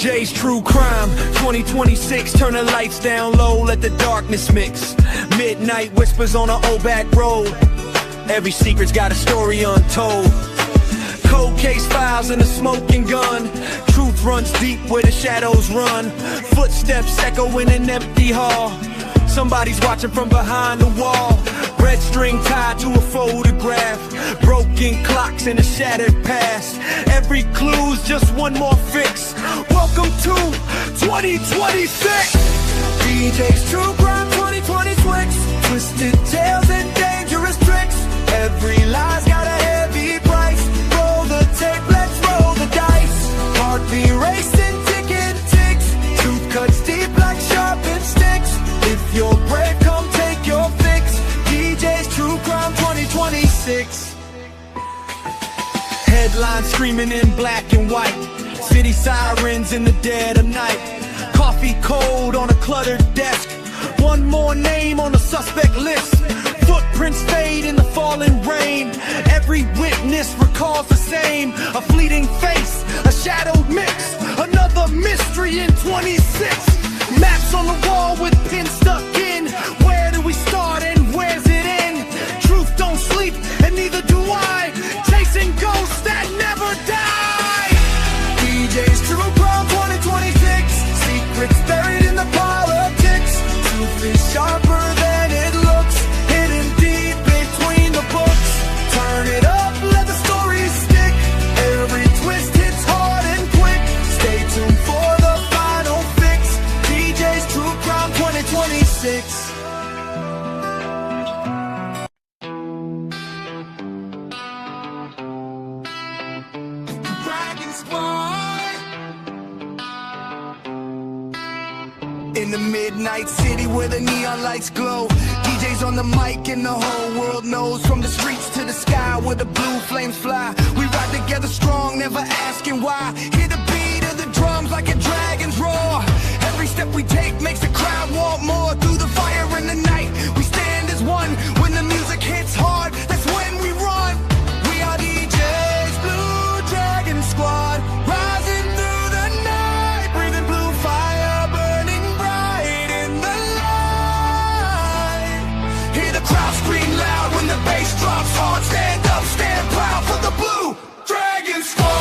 DJ's True Crime 2026, turn the lights down low, let the darkness mix. Midnight whispers on an old back road. Every secret's got a story untold. Cold case files and a smoking gun. Truth runs deep where the shadows run. Footsteps echo in an empty hall. Somebody's watching from behind the wall. Red string tied to a photograph. Broken clocks in a shattered past. Every clue's just one more fix. Welcome to 2026. DJ's True Crime 2026. Twisted tales and dangerous tricks. Every lie's got a heavy price. Roll the tape, let's roll the dice. Heartbeat racing, ticking ticks. Truth cuts deep like sharpened sticks. If you're brave, come take your fix. DJ's True Crime 2026. Headlines screaming in black and white. City sirens in the dead of night. Coffee cold on a cluttered desk. One more name on the suspect list. Footprints fade in the falling rain. Every witness recalls the same. A fleeting face, a shadowed mix. Another mystery in 26. Maps on the wall with pins stuck in. Where do we start and where's it end? Truth don't sleep and neither do I. Chasing ghosts that never die. DJ's True Crime 2026. Secrets buried in the politics. Truth is sharper than it looks. Hidden deep between the books. Turn it up, let the story stick. Every twist hits hard and quick. Stay tuned for the final fix. DJ's True Crime 2026. In the midnight city where the neon lights glow. DJ's on the mic and the whole world knows. From the streets to the sky where the blue flames fly. We ride together strong, never asking why. Hear the beat of the drums like a dragon's roar. Every step we take makes the crowd want more. Through the fire in the night, we stand as one. When the music hits hard, that's when we run. We are DJ's Blue Dragon Squad. Rising through the night, breathing blue fire, burning bright in the light. Hear the crowd scream loud when the bass drops hard. Stand up, stand proud for the Blue Dragon Squad.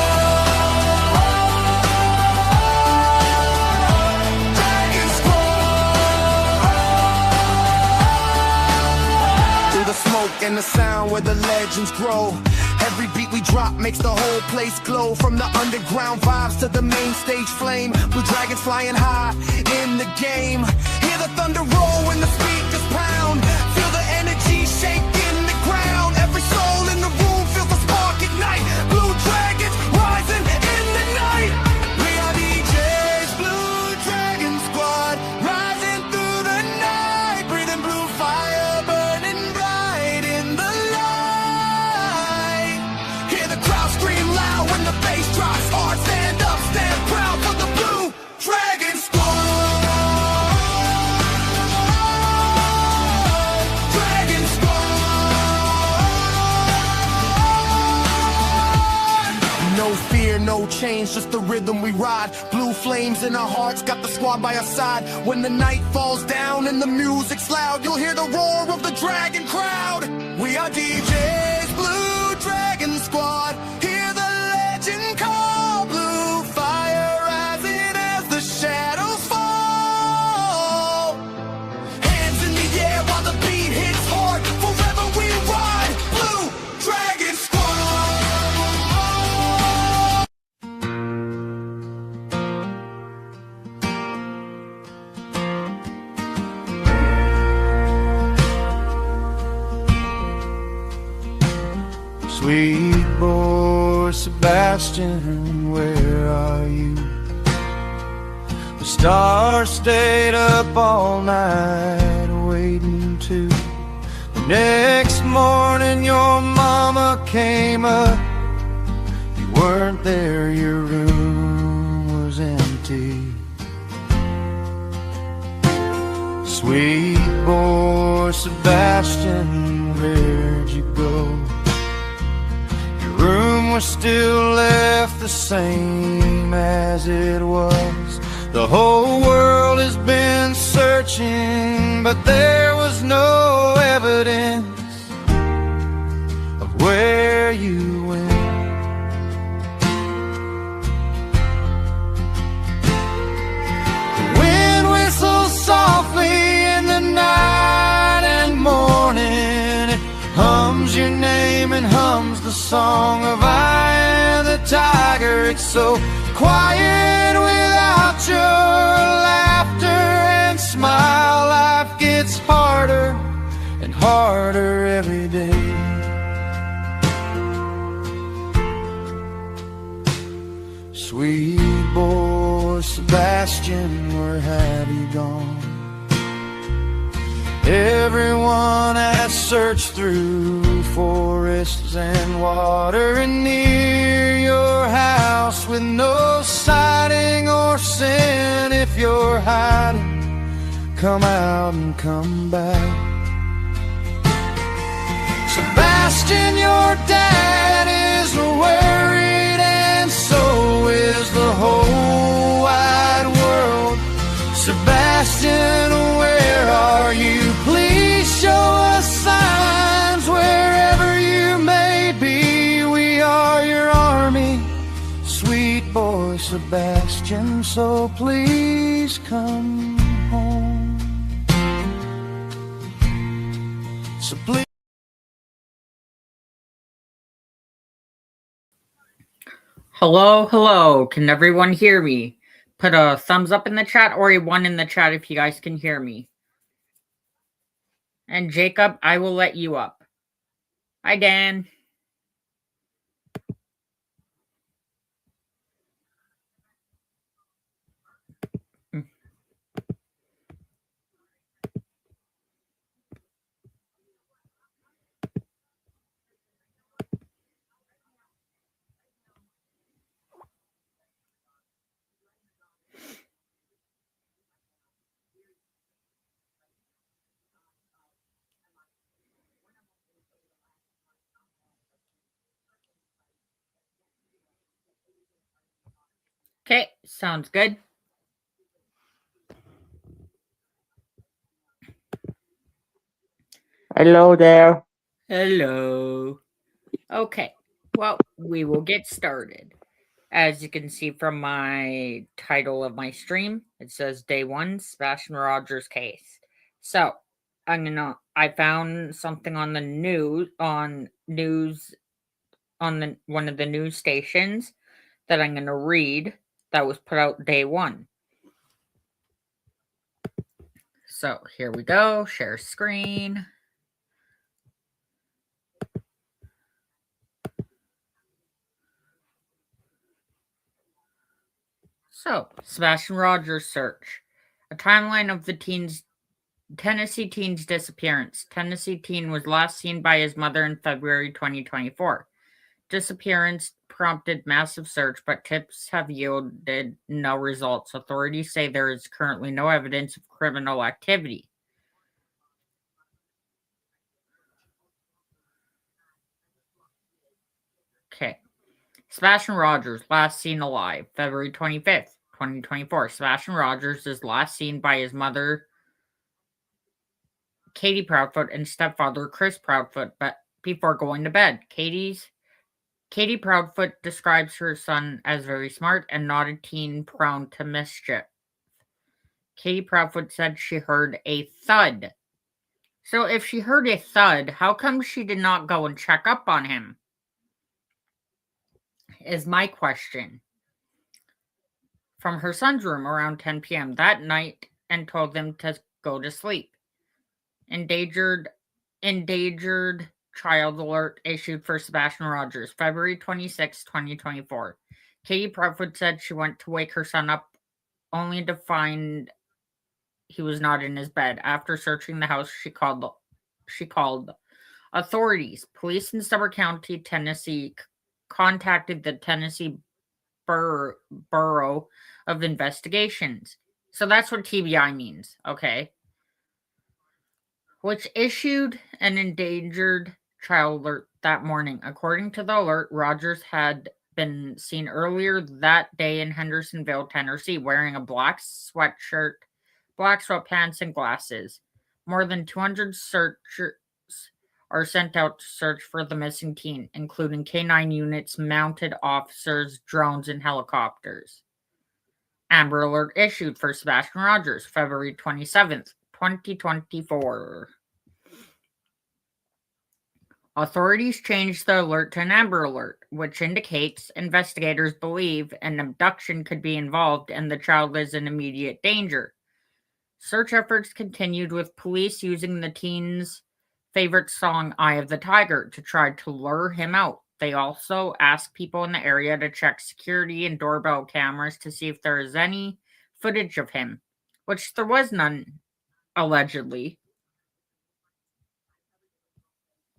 And the sound where the legends grow. Every beat we drop makes the whole place glow. From the underground vibes to the main stage flame. Blue dragons flying high in the game. Hear the thunder roll when the speakers pound. Feel the energy shaking the ground. Every soul in the room feels the spark ignite. Blue dragons rising in the night. We are DJ's Blue Dragon Squad. Rising through the night, breathing blue fire, burning bright in the light. Hear the crowd scream loud when the bass drops hard. Stand up, stand proud for the Blue Dragon Squad. Dragon Squad. No fear, no change, just the rhythm we ride. Blue flames in our hearts, got the squad by our side. When the night falls down and the music's loud, you'll hear the roar of the dragon crowd. We are DJ's Blue Dragon Squad. Hear the legend call. Blue fire rising as the shadows fall. Hands in the air while the beat hits hard. Forever we ride. Blue Dragon Squad. Sweet boy Sebastian, where are you? The stars stayed up all night waiting too. The next morning your mama came up. You weren't there, your room was empty. Sweet boy Sebastian, where'd you go? Room we're still left the same as it was. The whole world has been searching, but there was no evidence of where you went. The wind whistles softly in the night and morning. It hums your name and hums the song of I am the tiger. It's so quiet without your laughter and smile. Life gets harder and harder every day. Sweet boy Sebastian, where have you gone? Everyone has searched through forests and water and near your house with no sighting or sin. If you're hiding, come out and come back. Sebastian, your dad is worried, and so is the whole wide world. Sebastian, where are you? Please show us signs wherever you may be. We are your army, sweet boy Sebastian, so please come home. So please. Hello, hello. Can everyone hear me? Put a thumbs up in the chat or a 1 in the chat if you guys can hear me. And Jacob, I will let you up. Hi, Dan. Okay, sounds good. Hello there. Hello. Okay, well, we will get started. As you can see from my title of my stream, it says Day 1, Sebastian Rogers case. So, I found something on the news, on one of the news stations that I'm going to read that was put out Day 1. So here we go. Share screen. So, Sebastian Rogers search. A timeline of the Tennessee teen's disappearance. Tennessee teen was last seen by his mother in February 2024. Disappearance prompted massive search, but tips have yielded no results. Authorities say there is currently no evidence of criminal activity. Okay. Sebastian Rogers, last seen alive, February 25th, 2024. Sebastian Rogers is last seen by his mother, Katie Proudfoot, and stepfather, Chris Proudfoot, but before going to bed. Katie Proudfoot describes her son as very smart and not a teen prone to mischief. Katie Proudfoot said she heard a thud. So if she heard a thud, how come she did not go and check up on him? Is my question. From her son's room around 10 p.m. that night and told them to go to sleep. Endangered child alert issued for Sebastian Rogers, February 26, 2024. Katie Proudfoot said she went to wake her son up only to find he was not in his bed. After searching the house, she called authorities. Police in Summers County, Tennessee contacted the Tennessee Bureau of Investigations. So that's what TBI means, okay? Which issued an endangered child alert that morning. According to the alert, Rogers had been seen earlier that day in Hendersonville, Tennessee, wearing a black sweatshirt, black sweatpants, and glasses. More than 200 searchers are sent out to search for the missing teen, including K-9 units, mounted officers, drones, and helicopters. Amber Alert issued for Sebastian Rogers, February 27th, 2024. Authorities changed the alert to an Amber Alert, which indicates investigators believe an abduction could be involved and the child is in immediate danger. Search efforts continued with police using the teen's favorite song, Eye of the Tiger, to try to lure him out. They also asked people in the area to check security and doorbell cameras to see if there is any footage of him, which there was none, allegedly.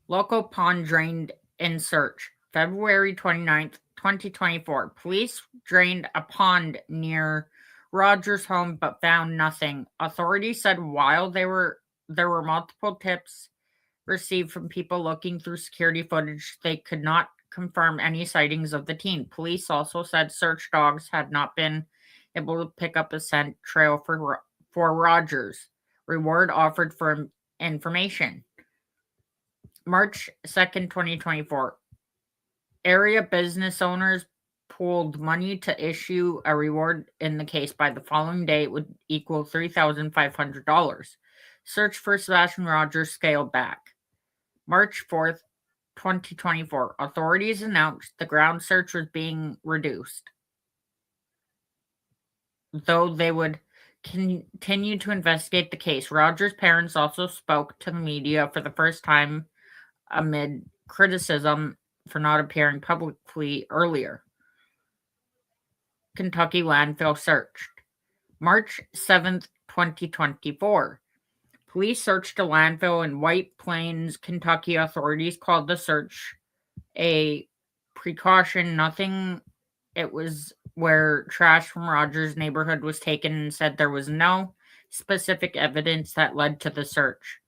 Local pond drained in search. February 29th, 2024. Police drained a pond near Rogers' home but found nothing. Authorities said while there were multiple tips received from people looking through security footage, they could not confirm any sightings of the teen. Police also said search dogs had not been able to pick up a scent trail for Rogers. Reward offered for information. March 2nd, 2024. Area business owners pooled money to issue a reward in the case. By the following day, it would equal $3,500. Search for Sebastian Rogers scaled back. March 4th, 2024. Authorities announced the ground search was being reduced, though they would continue to investigate the case. Rogers' parents also spoke to the media for the first time amid criticism for not appearing publicly earlier. Kentucky landfill searched. March 7th, 2024. Police searched a landfill in White Plains, Kentucky. Authorities called the search a precaution. Nothing. It was where trash from Rogers' neighborhood was taken and said there was no specific evidence that led to the search.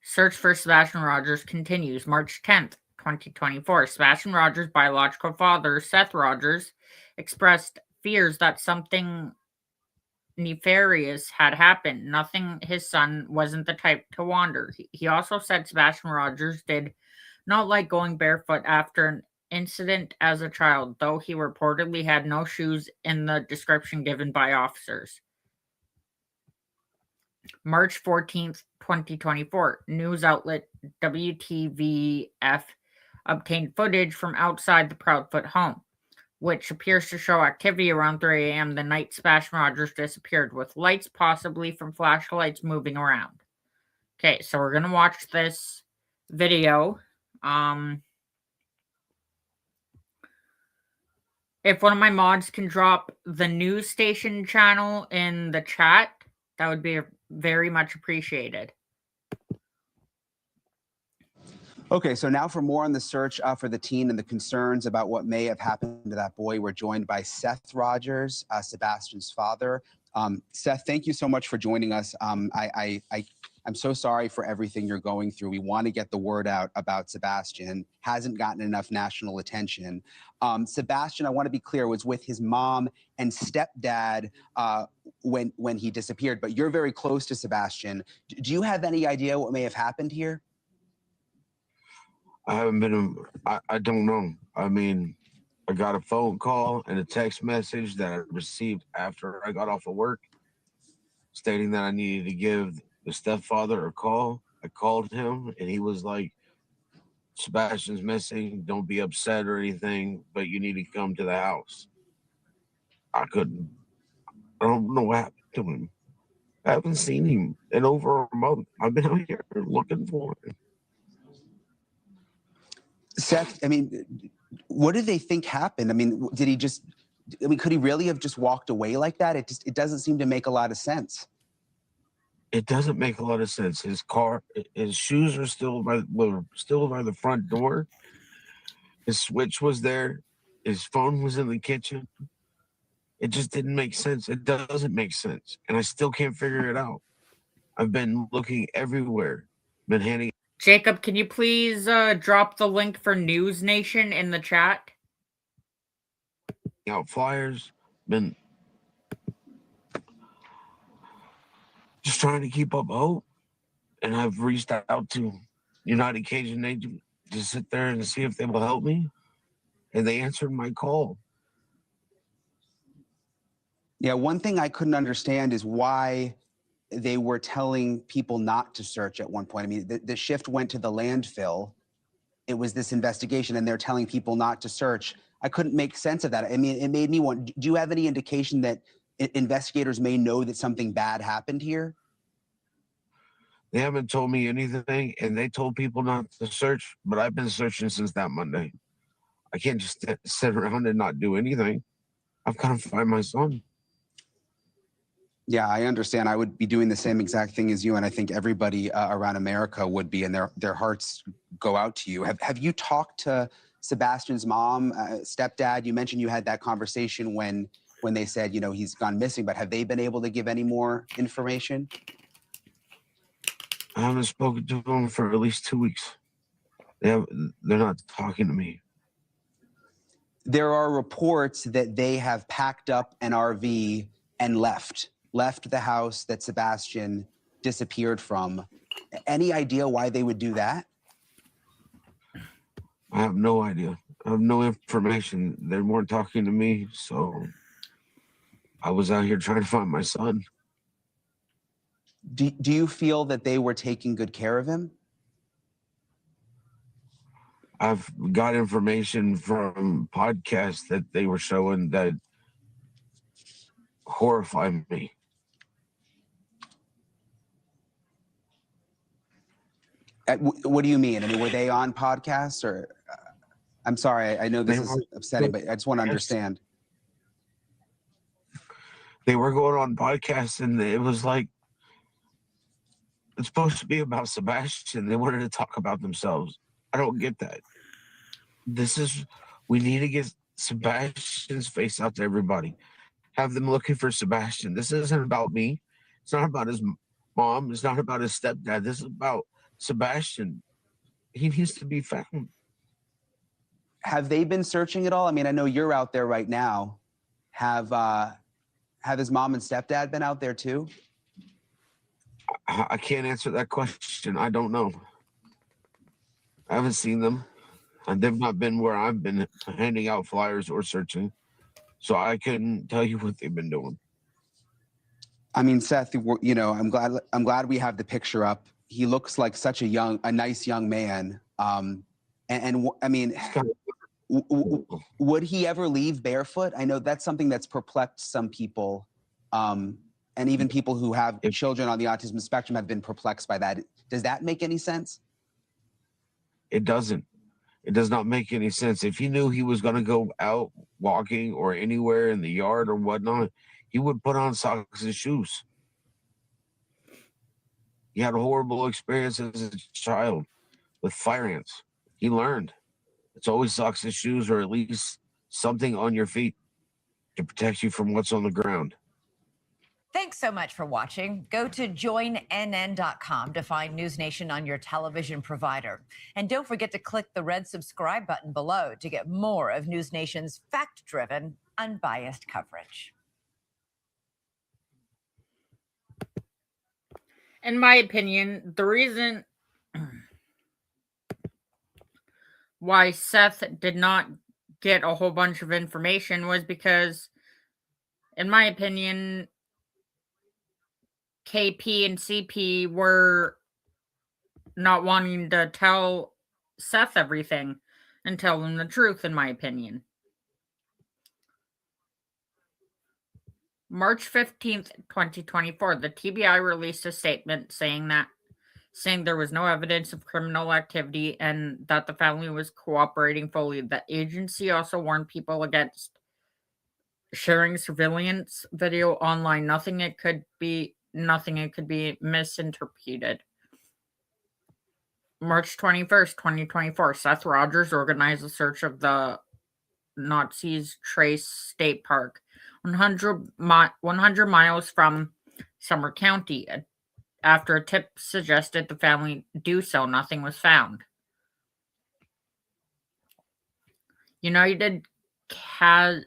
Search for Sebastian Rogers continues. March 10th, 2024. Sebastian Rogers' biological father, Seth Rogers, expressed fears that something nefarious had happened. Nothing. His son wasn't the type to wander. He also said Sebastian Rogers did not like going barefoot after an incident as a child, though he reportedly had no shoes in the description given by officers. March 14th, 2024. News outlet WTVF obtained footage from outside the Proudfoot home, which appears to show activity around 3 a.m. the night Sebastian Rogers disappeared, with lights possibly from flashlights moving around. Okay, so we're going to watch this video. If one of my mods can drop the news station channel in the chat, that would be very much appreciated. Okay, so now for more on the search for the teen and the concerns about what may have happened to that boy, we're joined by Seth Rogers, Sebastian's father. Seth, thank you so much for joining us. I'm so sorry for everything you're going through. We want to get the word out about Sebastian. Hasn't gotten enough national attention. Sebastian, I want to be clear, was with his mom and stepdad when he disappeared, but you're very close to Sebastian. Do you have any idea what may have happened here? I haven't been, I don't know. I mean, I got a phone call and a text message that I received after I got off of work stating that I needed to give the stepfather a call. I called him and he was like, Sebastian's missing. Don't be upset or anything, but you need to come to the house. I don't know what happened to him. I haven't seen him in over a month. I've been out here looking for him. Seth, I mean, what do they think happened? I mean, could he really have just walked away like that? It doesn't seem to make a lot of sense. It doesn't make a lot of sense. His shoes were still by the front door. His switch was there. His phone was in the kitchen. It just didn't make sense. It doesn't make sense. And I still can't figure it out. I've been looking everywhere. Been handing Jacob, can you please drop the link for News Nation in the chat? Out flyers, been just trying to keep up hope, and I've reached out to United Cajun Agent to sit there and see if they will help me, and they answered my call. Yeah, one thing I couldn't understand is why they were telling people not to search at one point. I mean, the shift went to the landfill. It was this investigation, and they're telling people not to search. I couldn't make sense of that. I mean, it made me want, do you have any indication that investigators may know that something bad happened here? They haven't told me anything, and they told people not to search, but I've been searching since that Monday. I can't just sit around and not do anything. I've got to find my son. Yeah, I understand. I would be doing the same exact thing as you, and I think everybody around America would be, and their hearts go out to you. Have you talked to Sebastian's mom, stepdad? You mentioned you had that conversation when they said, you know, he's gone missing, but have they been able to give any more information? I haven't spoken to them for at least 2 weeks. They're not talking to me. There are reports that they have packed up an RV and left the house that Sebastian disappeared from. Any idea why they would do that? I have no idea. I have no information. They weren't talking to me, so I was out here trying to find my son. Do you feel that they were taking good care of him? I've got information from podcasts that they were showing that horrify me. What do you mean? I mean, were they on podcasts or? I'm sorry, I know this is upsetting, but I just want to understand. They were going on podcasts, and it was like, it's supposed to be about Sebastian. They wanted to talk about themselves. I don't get that. We need to get Sebastian's face out to everybody. Have them looking for Sebastian. This isn't about me. It's not about his mom. It's not about his stepdad. This is about Sebastian. He needs to be found. Have they been searching at all? I mean, I know you're out there right now. Have his mom and stepdad been out there too? I can't answer that question. I don't know. I haven't seen them. And they've not been where I've been handing out flyers or searching. So I couldn't tell you what they've been doing. I mean, Seth, you know, I'm glad we have the picture up. He looks like such a nice young man. And I mean, would he ever leave barefoot? I know that's something that's perplexed some people. And even people who have children on the autism spectrum have been perplexed by that. Does that make any sense? It doesn't. It does not make any sense. If he knew he was going to go out walking or anywhere in the yard or whatnot, he would put on socks and shoes. He had a horrible experience as a child with fire ants. He learned. It's always socks and shoes, or at least something on your feet to protect you from what's on the ground. Thanks so much for watching. Go to joinnn.com to find News Nation on your television provider. And don't forget to click the red subscribe button below to get more of News Nation's fact-driven, unbiased coverage. In my opinion, the reason why Seth did not get a whole bunch of information was because, in my opinion, KP and CP were not wanting to tell Seth everything and tell him the truth, in my opinion. March 15th, 2024, the TBI released a statement saying there was no evidence of criminal activity and that the family was cooperating fully. The agency also warned people against sharing surveillance video online. Nothing it could be misinterpreted. March 21st, 2024, Seth Rogers organized a search of the Nazis Trace State Park, 100 miles from Summer County. After a tip suggested the family do so, nothing was found. United I'm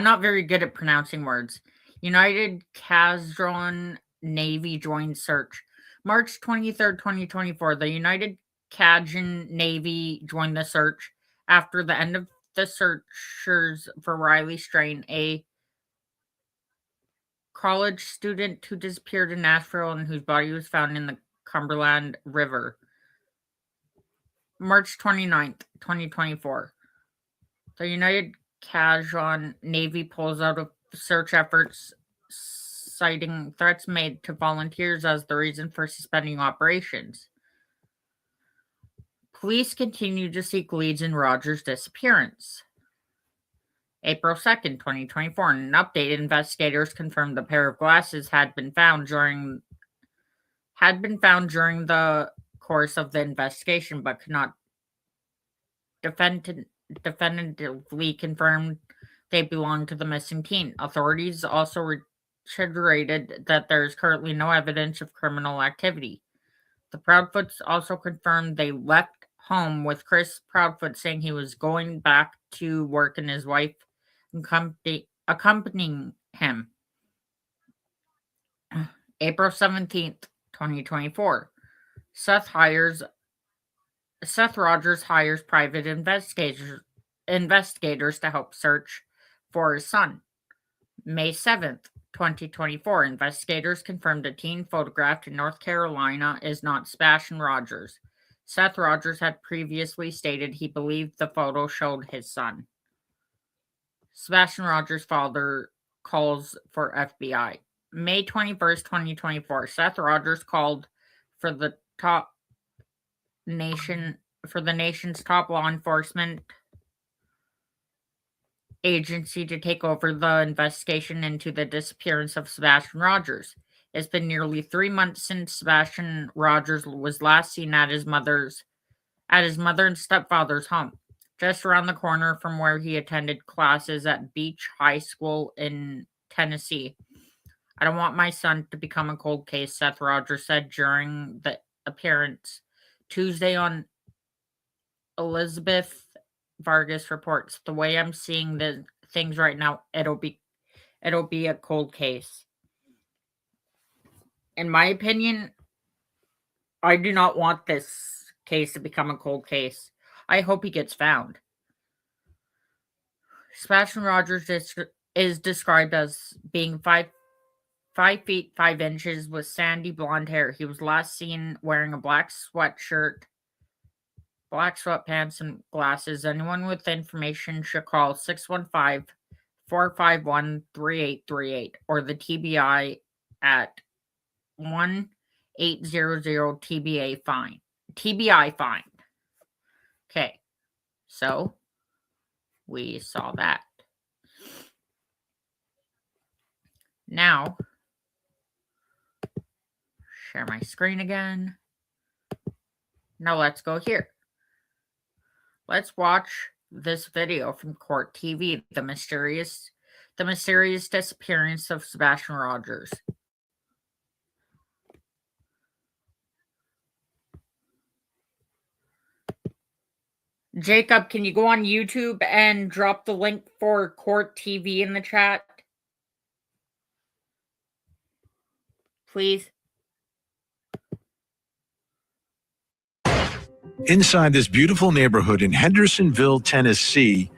not very good at pronouncing words. United Kazakh Navy joined search. March 23rd, 2024, the United Kazakh Navy joined the search after the end of the searchers for Riley Strain, a college student who disappeared in Nashville and whose body was found in the Cumberland River. March 29th, 2024. The United Kazakh Navy pulls out of search efforts, citing threats made to volunteers as the reason for suspending operations. Police continue to seek leads in Rogers' disappearance. April 2nd, 2024. In an update, investigators confirmed a pair of glasses had been found during the course of the investigation, but could not definitively confirm they belong to the missing teen. Authorities also reiterated that there is currently no evidence of criminal activity. The Proudfoots also confirmed they left home, with Chris Proudfoot saying he was going back to work and his wife accompanying him. April 17th, 2024. Seth Rogers hires private investigators to help search for his son. May 7th, 2024. Investigators confirmed a teen photographed in North Carolina is not Sebastian Rogers. Seth Rogers had previously stated he believed the photo showed his son. Sebastian Rogers' father calls for FBI. May 21st, 2024. Seth Rogers called for the nation's top law enforcement agency to take over the investigation into the disappearance of Sebastian Rogers. It's been nearly 3 months since Sebastian Rogers was last seen at his mother and stepfather's home, just around the corner from where he attended classes at Beach High School in Tennessee. I don't want my son to become a cold case, Seth Rogers said during the appearance Tuesday on Elizabeth Vargas Reports. The way I'm seeing the things right now, it'll be a cold case. In my opinion, I do not want this case to become a cold case. I hope he gets found. Sebastian Rogers is described as being 5 feet 5 inches with sandy blonde hair. He was last seen wearing a black sweatshirt, black sweatpants, and glasses. Anyone with information should call 615-451-3838 or the TBI at 1-800-TBI fine. Okay, so we saw that. Now, share my screen again. Now let's go here. Let's watch this video from Court TV, the mysterious disappearance of Sebastian Rogers. Jacob, can you go on YouTube and drop the link for Court TV in the chat? Please. Inside this beautiful neighborhood in Hendersonville, Tennessee,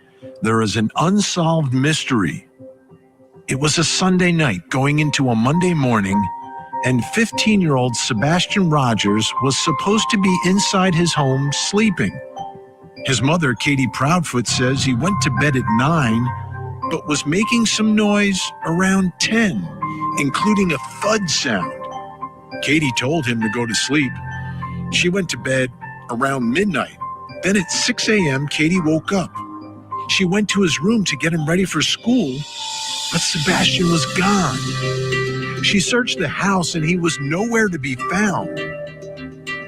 there is an unsolved mystery. It was a Sunday night going into a Monday morning, and 15-year-old Sebastian Rogers was supposed to be inside his home sleeping. His mother, Katie Proudfoot, says he went to bed at 9, but was making some noise around 10, including a thud sound. Katie told him to go to sleep. She went to bed around midnight. Then at 6 a.m., Katie woke up. She went to his room to get him ready for school, but Sebastian was gone. She searched the house and he was nowhere to be found.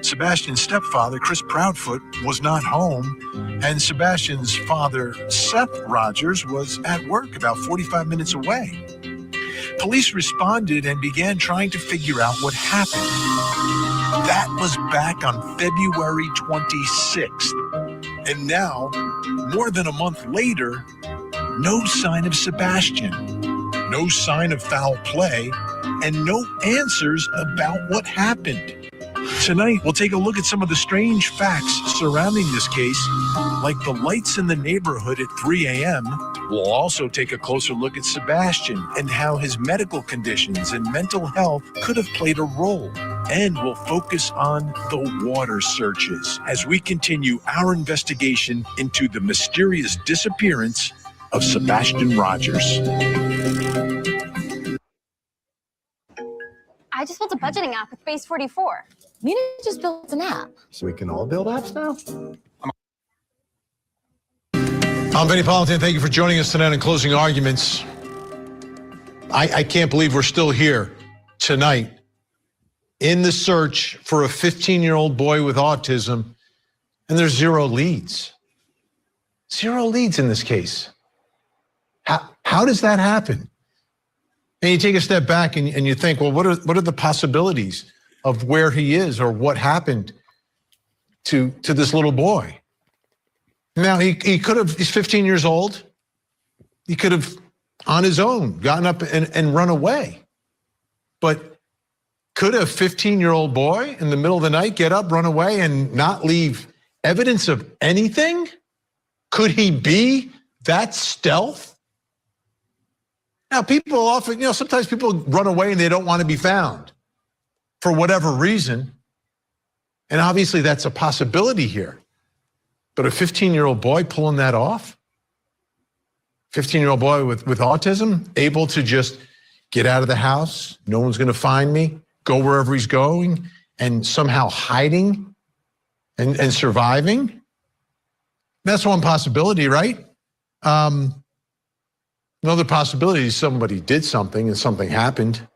Sebastian's stepfather, Chris Proudfoot, was not home, and Sebastian's father, Seth Rogers, was at work about 45 minutes away. police responded and began trying to figure out what happened. That was back on February 26th. And now, more than a month later, no sign of Sebastian, no sign of foul play, and no answers about what happened. Tonight, we'll take a look at some of the strange facts surrounding this case, like the lights in the neighborhood at 3 a.m. We'll also take a closer look at Sebastian and how his medical conditions and mental health could have played a role. And we'll focus on the water searches as we continue our investigation into the mysterious disappearance of Sebastian Rogers. I just built a budgeting app with Base 44. Mina just built an app. So we can all build apps now? I'm Benny Politan. Thank you for joining us tonight on Closing Arguments. I can't believe we're still here tonight in the search for a 15-year-old boy with autism, and there's zero leads. Zero leads in this case. How does that happen? And you take a step back and you think, well, what are the possibilities of where he is or what happened to this little boy? Now, he could have, he's 15 years old. He could have, on his own, gotten up and run away. But could a 15-year-old boy in the middle of the night get up, run away, and not leave evidence of anything? Could he be that stealth? Now, people often, sometimes people run away and they don't want to be found for whatever reason. And obviously that's a possibility here. But a 15-year-old boy pulling that off? 15-year-old boy with autism, able to just get out of the house, no one's going to find me, go wherever he's going, and somehow hiding and surviving? That's one possibility, right? Another possibility is somebody did something and something happened.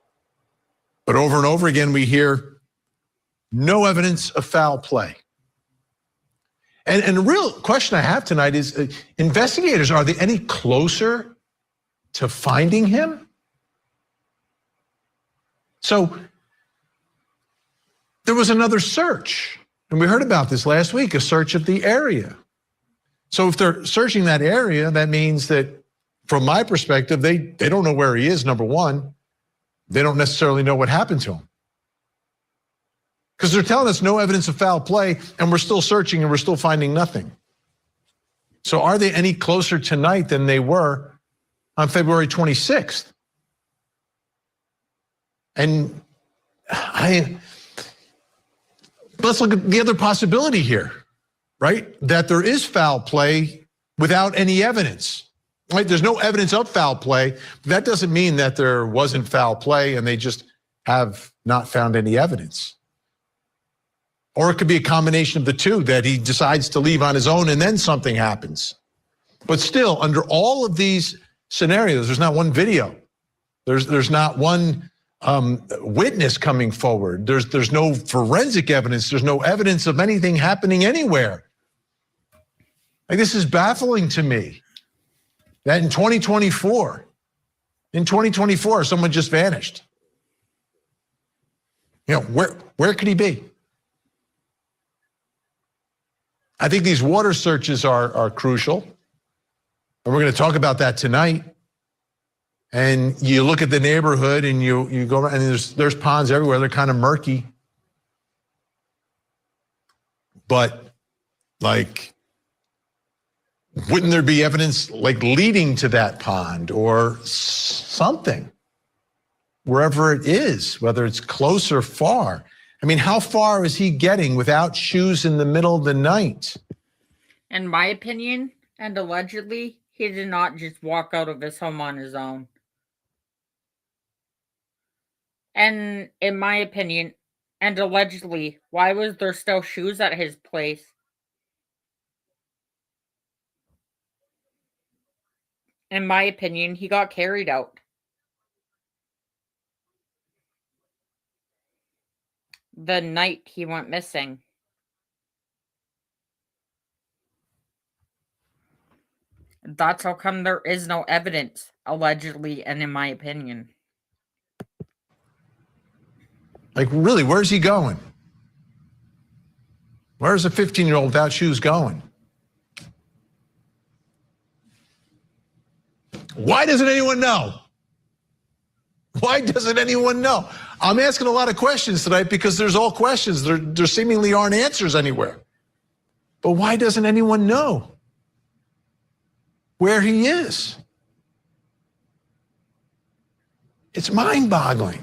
But over and over again, we hear no evidence of foul play. And the real question I have tonight is, investigators, are they any closer to finding him? So there was another search, and we heard about this last week, a search of the area. So if they're searching that area, that means that, from my perspective, they don't know where he is, number one. They don't necessarily know what happened to him. Because they're telling us no evidence of foul play, and we're still searching and we're still finding nothing. So are they any closer tonight than they were on February 26th? And let's look at the other possibility here, right? That there is foul play without any evidence. Right? There's no evidence of foul play. That doesn't mean that there wasn't foul play and they just have not found any evidence. Or it could be a combination of the two, that he decides to leave on his own and then something happens. But still, under all of these scenarios, there's not one video. There's not one witness coming forward. There's no forensic evidence. There's no evidence of anything happening anywhere. Like, this is baffling to me. That in 2024, someone just vanished. Where could he be? I think these water searches are crucial. And we're going to talk about that tonight. And you look at the neighborhood and you go around, and there's ponds everywhere. They're kind of murky. But wouldn't there be evidence leading to that pond or something, wherever it is, whether it's close or far? I mean, how far is he getting without shoes in the middle of the night? In my opinion, and allegedly, he did not just walk out of his home on his own. And in my opinion, and allegedly, why was there still shoes at his place? In my opinion, he got carried out. The night he went missing. That's how come there is no evidence, allegedly, and in my opinion. Like, really, where's he going? Where's a 15-year-old without shoes going? Why doesn't anyone know? Why doesn't anyone know? I'm asking a lot of questions tonight because there's all questions. There seemingly aren't answers anywhere. But why doesn't anyone know where he is? It's mind-boggling.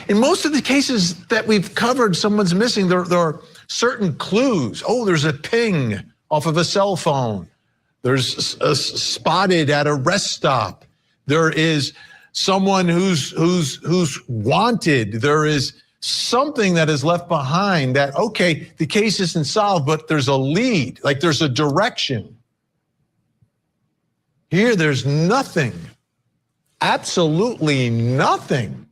In most of the cases that we've covered, someone's missing, there are certain clues. Oh, there's a ping off of a cell phone. There's a spotted at a rest stop. There is someone who's wanted. There is something that is left behind that, okay, the case isn't solved, but there's a lead, like there's a direction. Here, there's nothing, absolutely nothing.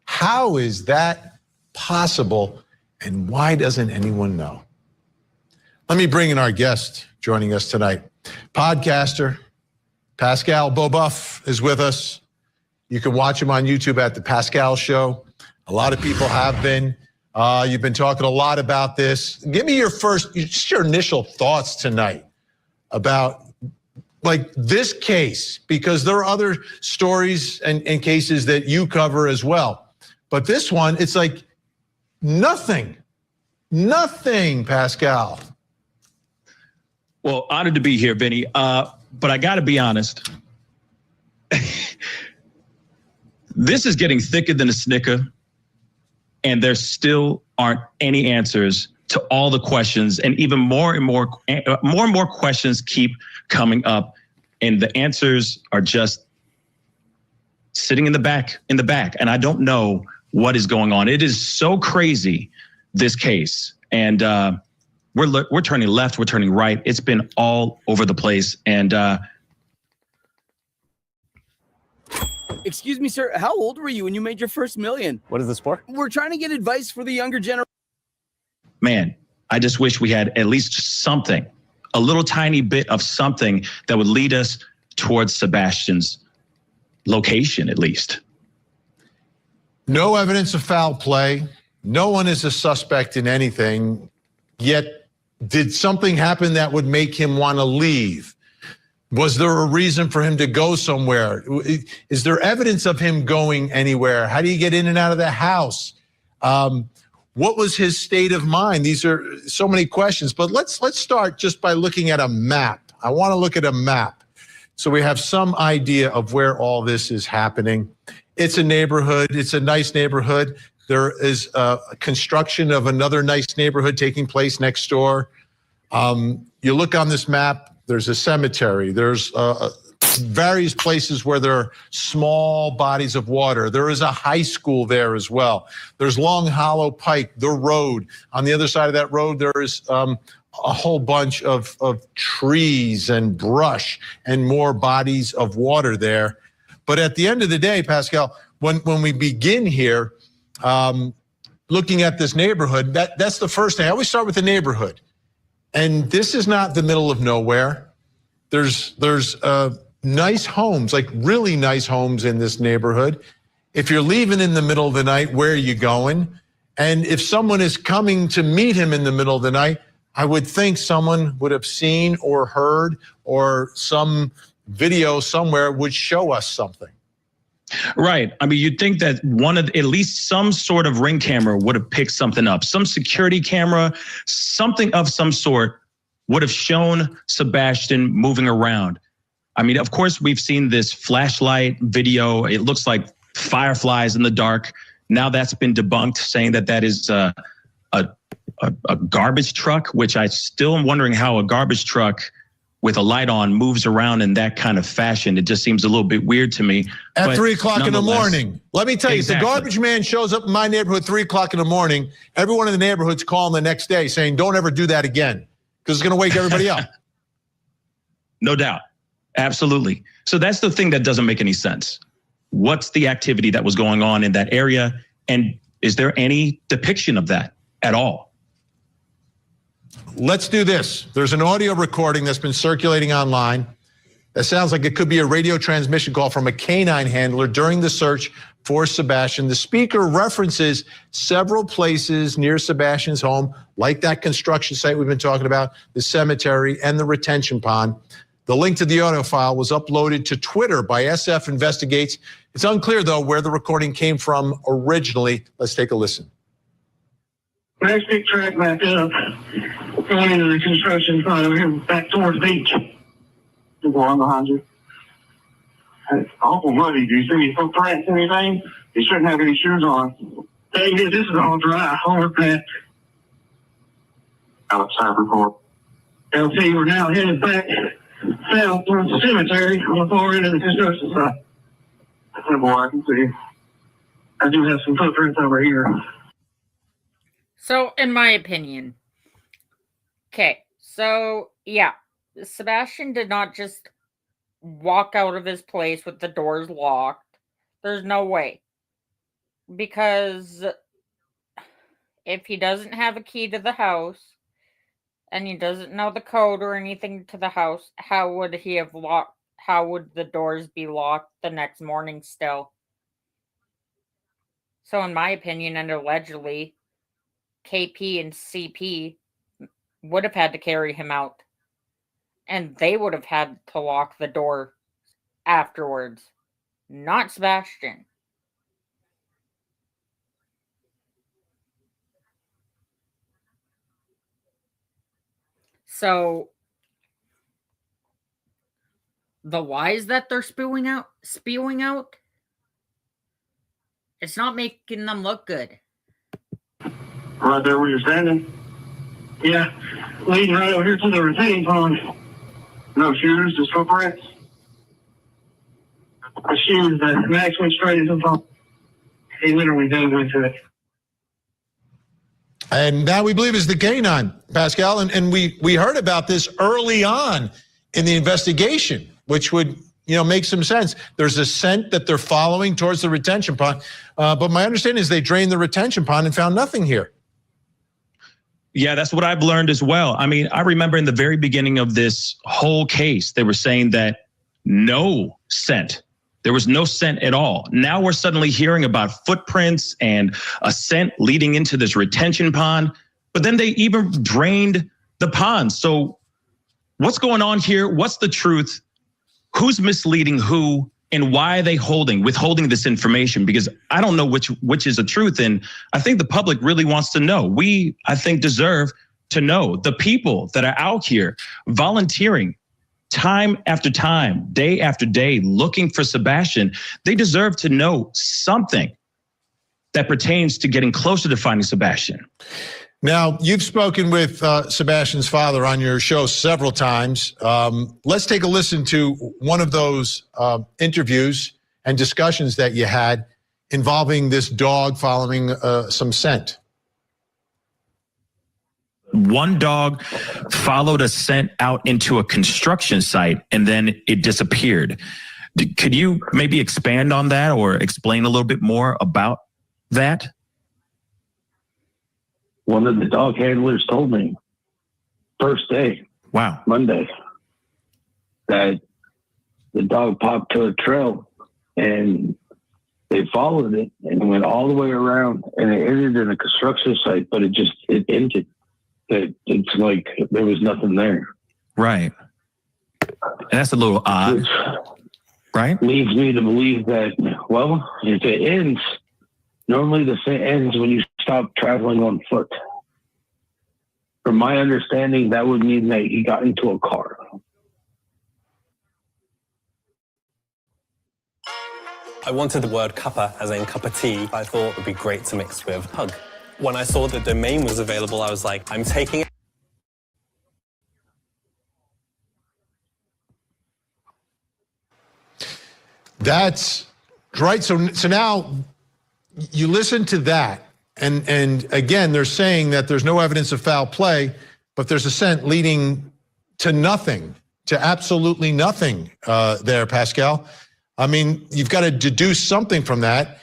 How is that possible, and why doesn't anyone know? Let me bring in our guest joining us tonight. Podcaster Pascal Beauboeuf is with us. You can watch him on YouTube at The Pascal Show. A lot of people have been. You've been talking a lot about this. Give me just your initial thoughts tonight about like this case, because there are other stories and cases that you cover as well. But this one, it's like nothing, Pascal. Well, honored to be here, Vinny. But I got to be honest. This is getting thicker than a Snicker, and there still aren't any answers to all the questions, and even more and more questions keep coming up, and the answers are just sitting in the back. And I don't know what is going on. It is so crazy, this case, and we're turning left, we're turning right. It's been all over the place, and. Excuse me, sir. How old were you when you made your first million? What is this for? We're trying to get advice for the younger generation. Man, I just wish we had at least something, a little tiny bit of something that would lead us towards Sebastian's location, at least. No evidence of foul play. No one is a suspect in anything. Yet, did something happen that would make him want to leave? Was there a reason for him to go somewhere? Is there evidence of him going anywhere? How do you get in and out of the house? What was his state of mind? These are so many questions, but let's start just by looking at a map. I want to look at a map so we have some idea of where all this is happening. It's a neighborhood. It's a nice neighborhood. There is a construction of another nice neighborhood taking place next door. You look on this map, there's a cemetery. There's various places where there are small bodies of water. There is a high school there as well. There's Long Hollow Pike, the road. On the other side of that road, there is a whole bunch of trees and brush and more bodies of water there. But at the end of the day, Pascal, when we begin here, looking at this neighborhood, that's the first thing. I always start with the neighborhood. And this is not the middle of nowhere. There's nice homes, like really nice homes in this neighborhood. If you're leaving in the middle of the night, where are you going? And if someone is coming to meet him in the middle of the night, I would think someone would have seen or heard, or some video somewhere would show us something. Right. I mean, you'd think that at least some sort of Ring camera would have picked something up. Some security camera, something of some sort would have shown Sebastian moving around. I mean, of course, we've seen this flashlight video. It looks like fireflies in the dark. Now that's been debunked, saying that is a garbage truck, which I still am wondering how a garbage truck with a light on moves around in that kind of fashion. It just seems a little bit weird to me. At 3 o'clock in the morning. Let me tell you, Exactly. If the garbage man shows up in my neighborhood 3 o'clock in the morning, everyone in the neighborhood's calling the next day saying, don't ever do that again, because it's going to wake everybody up. No doubt. Absolutely. So that's the thing that doesn't make any sense. What's the activity that was going on in that area? And is there any depiction of that at all? Let's do this. There's an audio recording that's been circulating online that sounds like it could be a radio transmission call from a canine handler during the search for Sebastian. The speaker references several places near Sebastian's home, like that construction site we've been talking about, the cemetery, and the retention pond. The link to the audio file was uploaded to Twitter by SF Investigates. It's unclear, though, where the recording came from originally. Let's take a listen. Nice big track back up, going into the construction site over here, back towards the beach. Go on behind you. It's awful muddy. Do you see any footprints, anything? You shouldn't have any shoes on. Dang it, this is all dry, hard packed. Outside report. LT, we're now headed back south towards the cemetery on the far end of the construction site. Oh boy, I can see. I do have some footprints over here. So, in my opinion, okay, so, yeah, Sebastian did not just walk out of his place with the doors locked. There's no way. Because if he doesn't have a key to the house, and he doesn't know the code or anything to the house, how would the doors be locked the next morning still? So, in my opinion, and allegedly, KP and CP would have had to carry him out. And they would have had to lock the door afterwards. Not Sebastian. So, the lies that they're spewing out, it's not making them look good. Right there where you're standing? Yeah, leading right over here to the retaining pond. No shoes, just footprints. The shoes that Max went straight into the pond. He literally dove into it. And that we believe is the canine, Pascal. And we heard about this early on in the investigation, which would make some sense. There's a scent that they're following towards the retention pond. But my understanding is they drained the retention pond and found nothing here. Yeah, that's what I've learned as well. I mean, I remember in the very beginning of this whole case, they were saying that no scent. There was no scent at all. Now we're suddenly hearing about footprints and a scent leading into this retention pond. But then they even drained the pond. So what's going on here? What's the truth? Who's misleading who? And why are they withholding this information? Because I don't know which is the truth. And I think the public really wants to know. We, I think, deserve to know. The people that are out here volunteering time after time, day after day, looking for Sebastian, they deserve to know something that pertains to getting closer to finding Sebastian. Now, you've spoken with Sebastian's father on your show several times. Let's take a listen to one of those interviews and discussions that you had involving this dog following some scent. One dog followed a scent out into a construction site and then it disappeared. Could you maybe expand on that or explain a little bit more about that? One of the dog handlers told me first day, wow, Monday, that the dog popped to a trail and they followed it and went all the way around and it ended in a construction site, but it ended. It's like there was nothing there. Right. And that's a little odd, which right? Leads me to believe that, well, if it ends, normally the scent ends when you stop traveling on foot. From my understanding, that would mean that he got into a car. I wanted the word cuppa, as in cup of tea, I thought would be great to mix with hug. When I saw the domain was available, I was like, I'm taking it. That's right. So now you listen to that. And again, they're saying that there's no evidence of foul play, but there's a scent leading to nothing, to absolutely nothing there, Pascal. I mean, you've got to deduce something from that.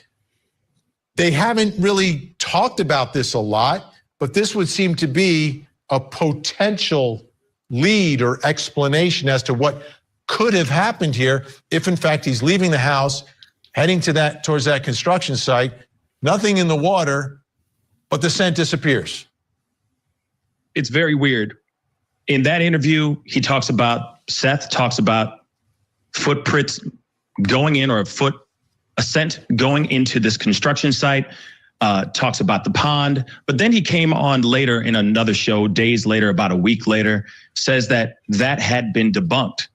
They haven't really talked about this a lot, but this would seem to be a potential lead or explanation as to what could have happened here if, in fact, he's leaving the house, heading towards that construction site. Nothing in the water, but the scent disappears. It's very weird. In that interview, Seth talks about footprints going in, or a scent going into this construction site, talks about the pond. But then he came on later in another show, days later, about a week later, says that had been debunked.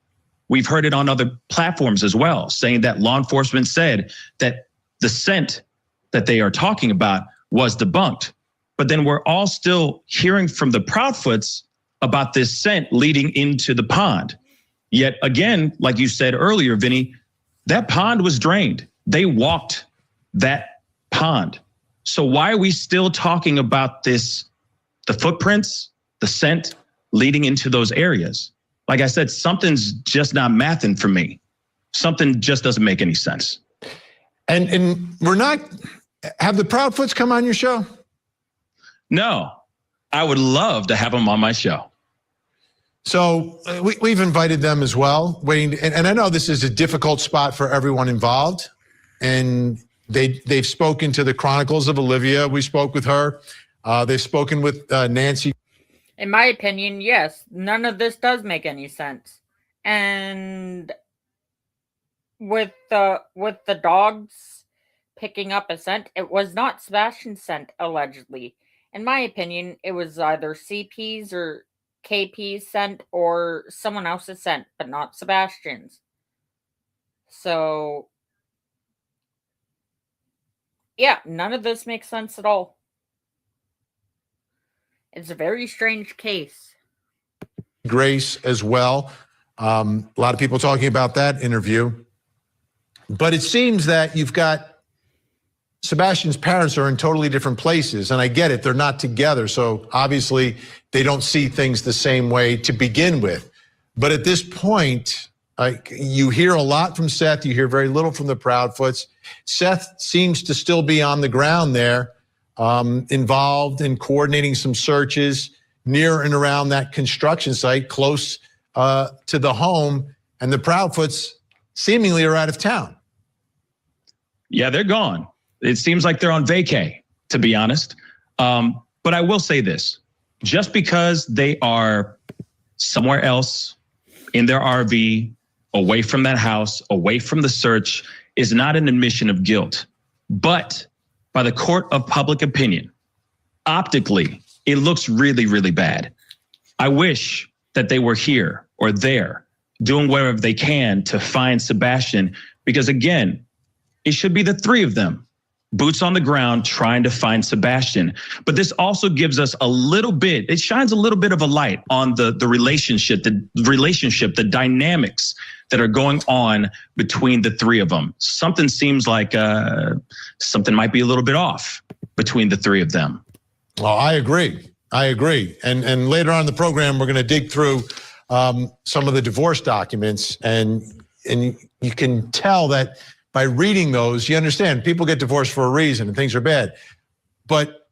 We've heard it on other platforms as well, saying that law enforcement said that the scent that they are talking about was debunked. But then we're all still hearing from the Proudfoots about this scent leading into the pond. Yet again, like you said earlier, Vinny, that pond was drained. They walked that pond. So why are we still talking about this, the footprints, the scent leading into those areas? Like I said, something's just not mathing for me. Something just doesn't make any sense. And have the Proudfoots come on your show? No, I would love to have them on my show. So we've invited them as well, waiting. And I know this is a difficult spot for everyone involved. And they've spoken to the Chronicles of Olivia. We spoke with her. They've spoken with Nancy. In my opinion, yes, none of this does make any sense. And with the dogs picking up a scent, it was not Sebastian's scent, allegedly. In my opinion, it was either CP's or KP's scent or someone else's scent, but not Sebastian's. So, yeah, none of this makes sense at all. It's a very strange case. Grace as well. A lot of people talking about that interview. But it seems that you've got Sebastian's parents are in totally different places, and I get it, they're not together, so obviously they don't see things the same way to begin with. But at this point, you hear a lot from Seth, you hear very little from the Proudfoots. Seth seems to still be on the ground there, involved in coordinating some searches near and around that construction site close to the home, and the Proudfoots seemingly are out of town. Yeah, they're gone. It seems like they're on vacay, to be honest. But I will say this, just because they are somewhere else in their RV, away from that house, away from the search, is not an admission of guilt. But by the court of public opinion, optically, it looks really, really bad. I wish that they were here or there, doing whatever they can to find Sebastian, because again, it should be the three of them, boots on the ground, trying to find Sebastian. But this also gives us a little bit, it shines a little bit of a light on the relationship, the dynamics that are going on between the three of them. Something seems like something might be a little bit off between the three of them. Well, I agree. And later on in the program, we're going to dig through some of the divorce documents, and you can tell that by reading those, you understand people get divorced for a reason and things are bad. But,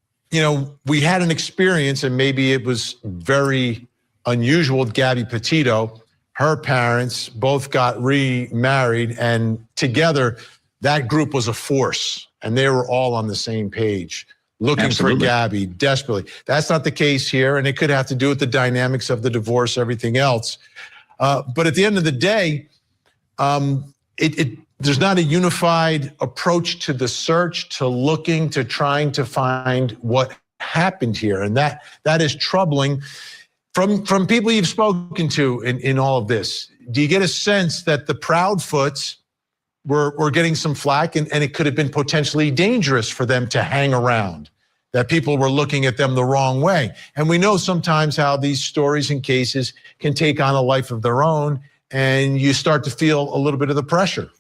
we had an experience, and maybe it was very unusual with Gabby Petito. Her parents both got remarried, and together that group was a force, and they were all on the same page, looking Absolutely. for Gabby desperately. That's not the case here, and it could have to do with the dynamics of the divorce, everything else. But at the end of the day, there's not a unified approach to the search, to looking, to trying to find what happened here. And that is troubling. From people you've spoken to in all of this, do you get a sense that the Proudfoots were getting some flack, and it could have been potentially dangerous for them to hang around, that people were looking at them the wrong way? And we know sometimes how these stories and cases can take on a life of their own, and you start to feel a little bit of the pressure.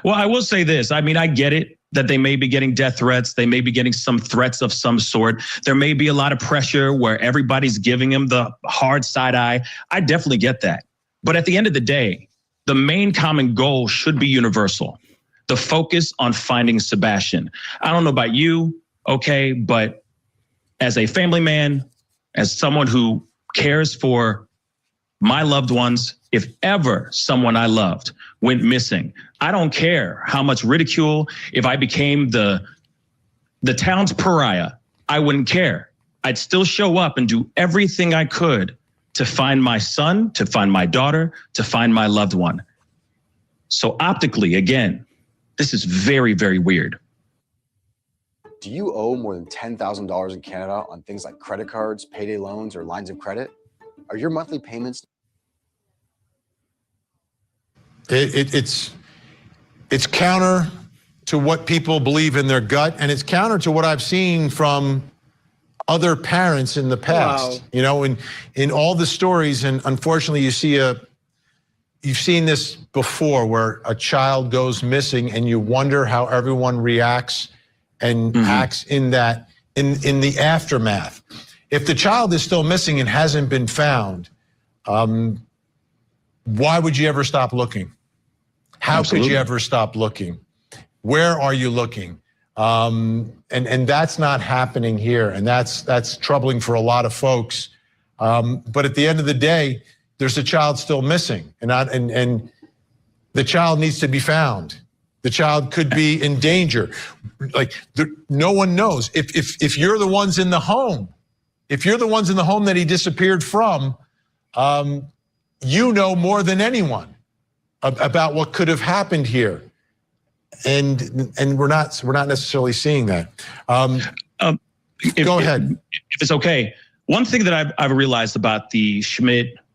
Well, I will say this. I mean, I get it that they may be getting death threats. They may be getting some threats of some sort. There may be a lot of pressure where everybody's giving them the hard side eye. I definitely get that. But at the end of the day, the main common goal should be universal. The focus on finding Sebastian. I don't know about you, okay, but as a family man, as someone who cares for my loved ones, if ever someone I loved went missing, I don't care how much ridicule, if I became the town's pariah, I wouldn't care. I'd still show up and do everything I could to find my son, to find my daughter, to find my loved one. So optically, again, this is very, very weird. Do you owe more than $10,000 in Canada on things like credit cards, payday loans, or lines of credit? Are your monthly payments? It's counter to what people believe in their gut, and it's counter to what I've seen from other parents in the past. Wow. You know, in all the stories, and unfortunately you've seen this before, where a child goes missing and you wonder how everyone reacts and acts in the aftermath. If the child is still missing and hasn't been found, why would you ever stop looking? How could you ever stop looking? Where are you looking? And that's not happening here, and that's troubling for a lot of folks. But at the end of the day, there's a child still missing, and the child needs to be found. The child could be in danger. No one knows. If you're the ones in the home, that he disappeared from, you know more than anyone about what could have happened here. And we're not necessarily seeing that. Go ahead. If it's okay. One thing that I've realized about the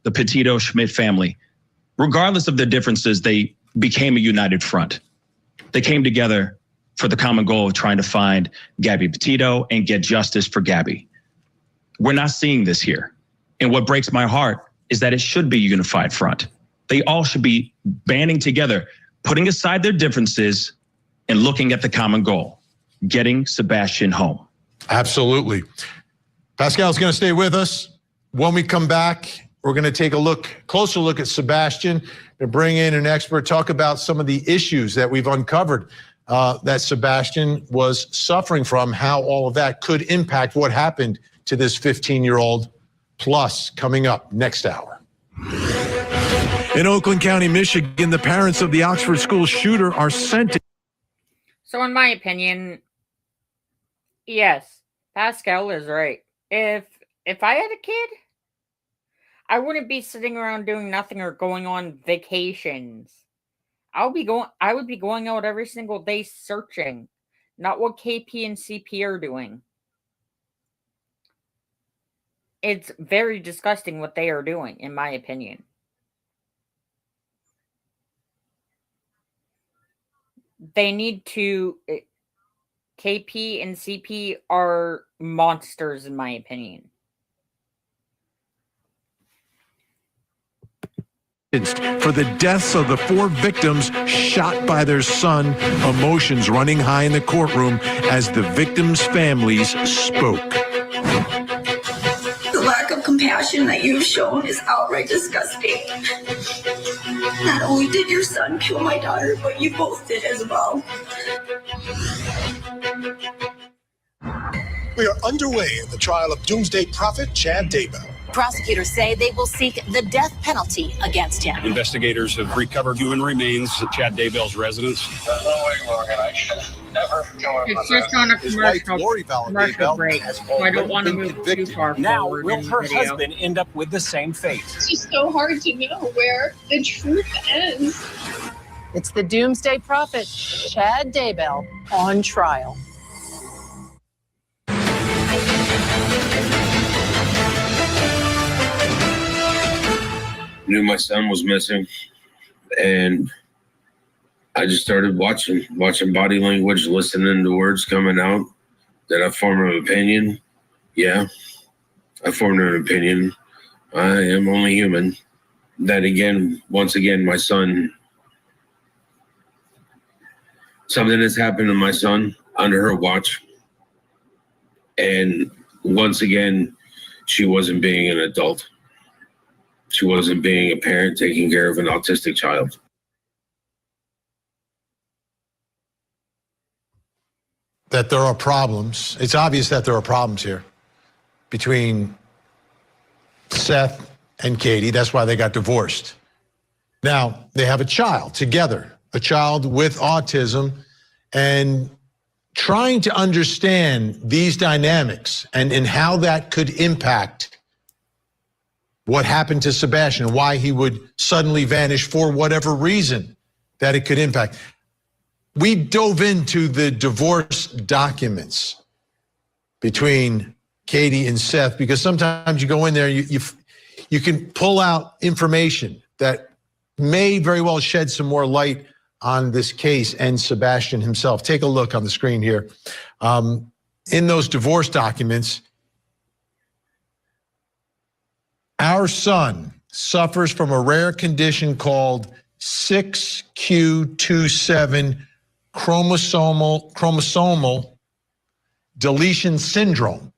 Petito Schmidt family, regardless of their differences, they became a united front. They came together for the common goal of trying to find Gabby Petito and get justice for Gabby. We're not seeing this here. And what breaks my heart is that it should be a unified front. They all should be banding together, putting aside their differences and looking at the common goal, getting Sebastian home. Absolutely. Pascal's going to stay with us. When we come back, we're going to take a closer look at Sebastian, and bring in an expert, talk about some of the issues that we've uncovered that Sebastian was suffering from, how all of that could impact what happened to this 15-year-old. Plus, coming up next hour. In Oakland County, Michigan, the parents of the Oxford school shooter are sent. So in my opinion, yes, Pascal is right. If I had a kid, I wouldn't be sitting around doing nothing or going on vacations. I would be going out every single day searching, not what KP and CP are doing. It's very disgusting what they are doing, in my opinion. They need to... KP and CP are monsters, in my opinion. For the deaths of the 4 victims shot by their son, emotions running high in the courtroom as the victims' families spoke. The lack of compassion that you've shown is outright disgusting. Not only did your son kill my daughter, but you both did as well. We are underway in the trial of doomsday prophet Chad Daybell. Prosecutors say they will seek the death penalty against him. Investigators have recovered human remains at Chad Daybell's residence. It's just on a commercial break, so I don't want to move too far now, forward. will in the her video. husband end up with the same fate? It's just so hard to know where the truth ends. It's the doomsday prophet, Chad Daybell, on trial. Knew my son was missing, and I just started watching body language, listening to words coming out. Did I form an opinion? Yeah, I formed an opinion. I am only human. That again, once again, my son, something has happened to my son under her watch. And once again, she wasn't being an adult. She wasn't being a parent taking care of an autistic child. That there are problems. It's obvious that there are problems here between Seth and Katie. That's why they got divorced. Now, they have a child together, a child with autism, and trying to understand these dynamics and how that could impact what happened to Sebastian, why he would suddenly vanish for whatever reason that it could impact. We dove into the divorce documents between Katie and Seth, because sometimes you go in there, you can pull out information that may very well shed some more light on this case and Sebastian himself. Take a look on the screen here. In those divorce documents, our son suffers from a rare condition called 6q27 chromosomal deletion syndrome.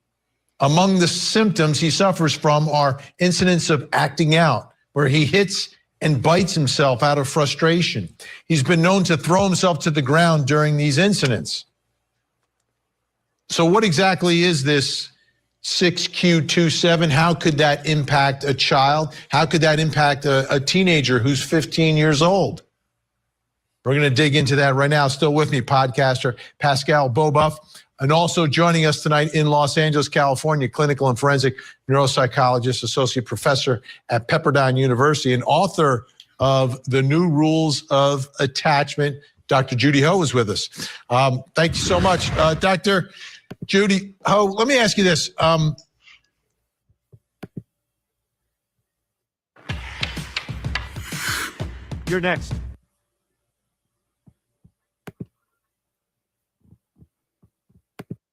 Among the symptoms he suffers from are incidents of acting out, where he hits and bites himself out of frustration. He's been known to throw himself to the ground during these incidents. So what exactly is this 6q27? How could that impact a child? How could that impact a teenager who's 15 years old? We're going to dig into that right now. Still with me, podcaster Pascal Boboff, and also joining us tonight in Los Angeles, California, clinical and forensic neuropsychologist, associate professor at Pepperdine University, and author of The New Rules of Attachment. Dr. Judy Ho is with us. Thank you so much. Dr. Judy Ho, let me ask you this. You're next.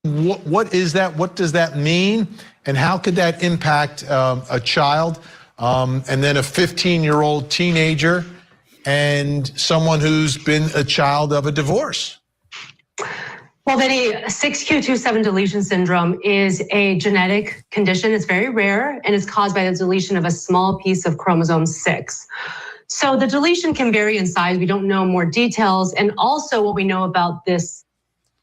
What is that? What does that mean? And how could that impact a child and then a 15-year-old teenager and someone who's been a child of a divorce? Well, Vinny, 6q27 deletion syndrome is a genetic condition. It's very rare, and it's caused by the deletion of a small piece of chromosome 6. So the deletion can vary in size. We don't know more details. And also what we know about this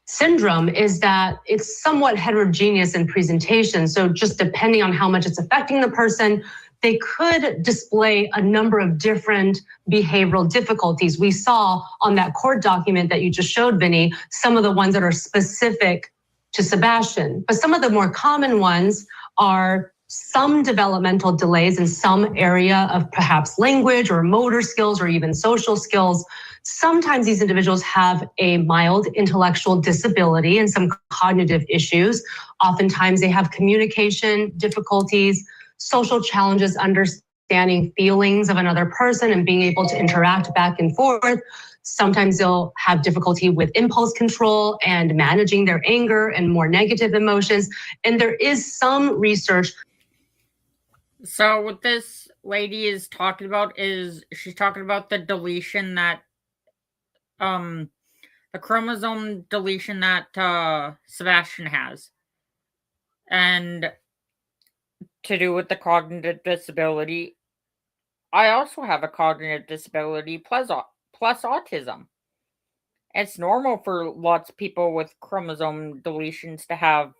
syndrome is that it's somewhat heterogeneous in presentation. So just depending on how much it's affecting the person, they could display a number of different behavioral difficulties. We saw on that court document that you just showed, Vinny, some of the ones that are specific to Sebastian. But some of the more common ones are some developmental delays in some area of perhaps language or motor skills or even social skills. Sometimes these individuals have a mild intellectual disability and some cognitive issues. Oftentimes they have communication difficulties, social challenges, understanding feelings of another person and being able to interact back and forth. Sometimes they'll have difficulty with impulse control and managing their anger and more negative emotions. And there is some research. So what this lady is talking about is she's talking about the deletion that the chromosome deletion that Sebastian has, and to do with the cognitive disability. I also have a cognitive disability plus autism. It's normal for lots of people with chromosome deletions to have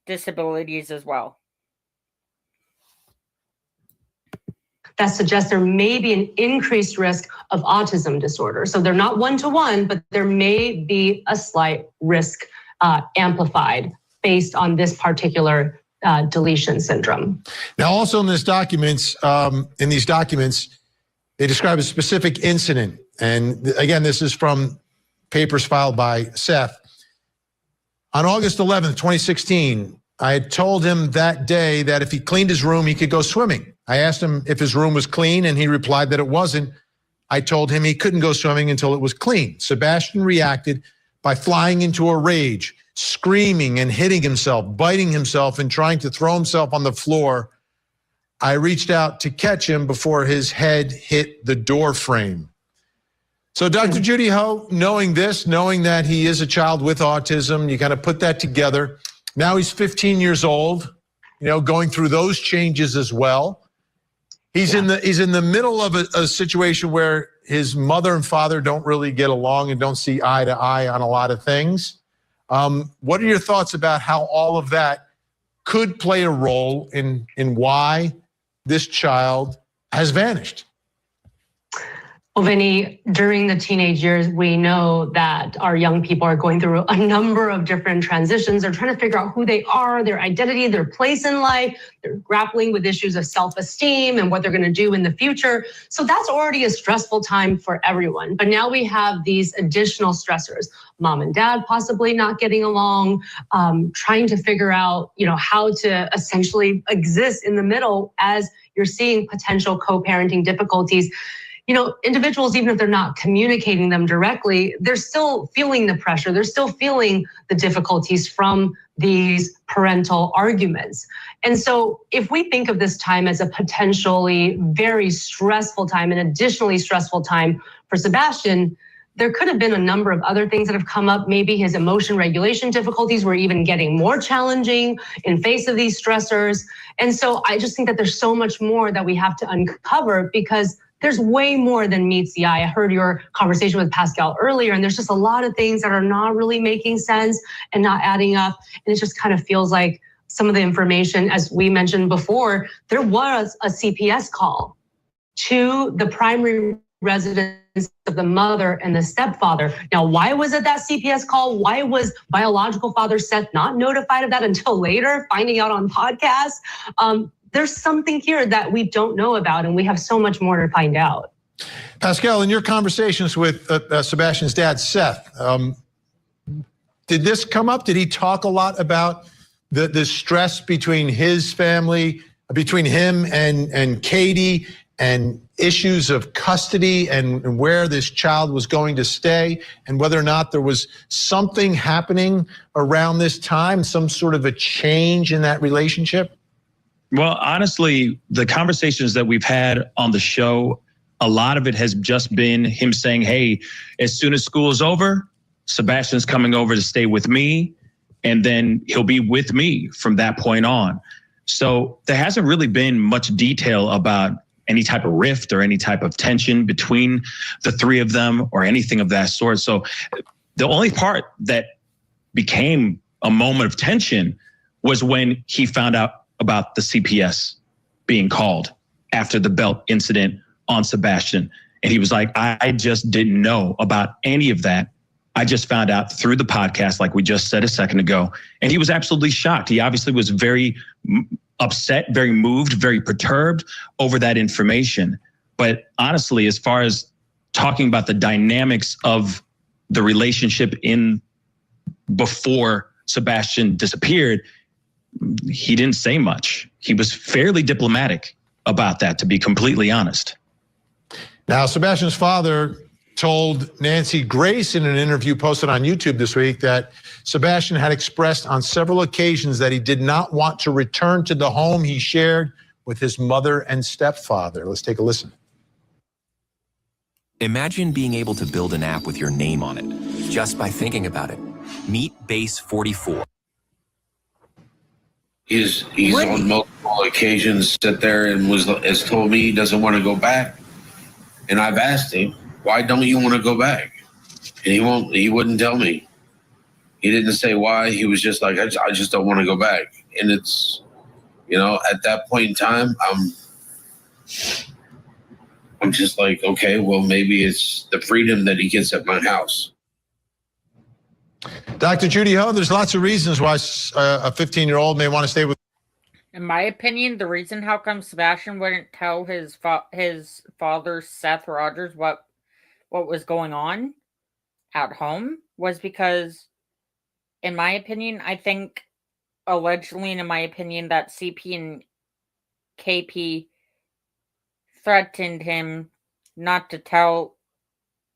disabilities as well. That suggests there may be an increased risk of autism disorder. So they're not one-to-one, but there may be a slight risk amplified based on this particular deletion syndrome. Now, also in these documents, they describe a specific incident. And again, this is from papers filed by Seth. On August 11th, 2016, I had told him that day that if he cleaned his room, he could go swimming. I asked him if his room was clean, and he replied that it wasn't. I told him he couldn't go swimming until it was clean. Sebastian reacted by flying into a rage, screaming and hitting himself, biting himself, and trying to throw himself on the floor. I reached out to catch him before his head hit the door frame. So Dr. Judy Ho, knowing this, knowing that he is a child with autism, you kind of put that together. Now he's 15 years old, going through those changes as well. He's in the middle of a situation where his mother and father don't really get along and don't see eye to eye on a lot of things. What are your thoughts about how all of that could play a role in why this child has vanished? Well, Vinny, during the teenage years, we know that our young people are going through a number of different transitions. They're trying to figure out who they are, their identity, their place in life. They're grappling with issues of self-esteem and what they're going to do in the future. So that's already a stressful time for everyone. But now we have these additional stressors. Mom and dad possibly not getting along, trying to figure out, how to essentially exist in the middle as you're seeing potential co-parenting difficulties. Individuals, even if they're not communicating them directly, they're still feeling the pressure. They're still feeling the difficulties from these parental arguments. And so if we think of this time as a potentially very stressful time, an additionally stressful time for Sebastian, there could have been a number of other things that have come up. Maybe his emotion regulation difficulties were even getting more challenging in face of these stressors. And so I just think that there's so much more that we have to uncover, because there's way more than meets the eye. I heard your conversation with Pascal earlier, and there's just a lot of things that are not really making sense and not adding up. And it just kind of feels like some of the information, as we mentioned before, there was a CPS call to the primary residence of the mother and the stepfather. Now, why was it that CPS call? Why was biological father Seth not notified of that until later, finding out on podcasts? There's something here that we don't know about, and we have so much more to find out. Pascal, in your conversations with Sebastian's dad, Seth, did this come up? Did he talk a lot about the stress between his family, between him and Katie, and issues of custody and where this child was going to stay, and whether or not there was something happening around this time, some sort of a change in that relationship? Well, honestly, the conversations that we've had on the show, a lot of it has just been him saying, hey, as soon as school is over, Sebastian's coming over to stay with me, and then he'll be with me from that point on. So there hasn't really been much detail about any type of rift or any type of tension between the three of them or anything of that sort. So the only part that became a moment of tension was when he found out about the CPS being called after the belt incident on Sebastian. And he was like, I just didn't know about any of that. I just found out through the podcast, like we just said a second ago. And he was absolutely shocked. He obviously was very upset, very moved, very perturbed over that information. But honestly, as far as talking about the dynamics of the relationship in before Sebastian disappeared, he didn't say much. He was fairly diplomatic about that, to be completely honest. Now, Sebastian's father told Nancy Grace in an interview posted on YouTube this week that Sebastian had expressed on several occasions that he did not want to return to the home he shared with his mother and stepfather. Let's take a listen. Imagine being able to build an app with your name on it just by thinking about it. Meet Base 44. He's on multiple occasions sat there and has told me he doesn't want to go back. And I've asked him, why don't you want to go back? And he wouldn't tell me. He didn't say why. He was just like, I just don't want to go back. And it's, at that point in time, I'm just like, okay, well, maybe it's the freedom that he gets at my house. Dr. Judy Ho, there's lots of reasons why a 15-year-old may want to stay with. In my opinion, the reason how come Sebastian wouldn't tell his father, Seth Rogers, what was going on at home was because, in my opinion, I think allegedly, and in my opinion, that CP and KP threatened him not to tell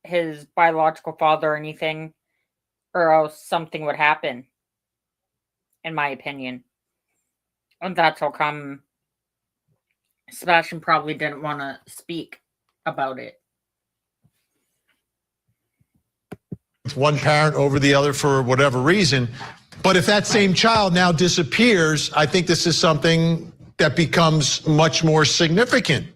his biological father anything, or else something would happen, in my opinion. And that's how come Sebastian probably didn't want to speak about it. One parent over the other for whatever reason. But if that same child now disappears, I think this is something that becomes much more significant.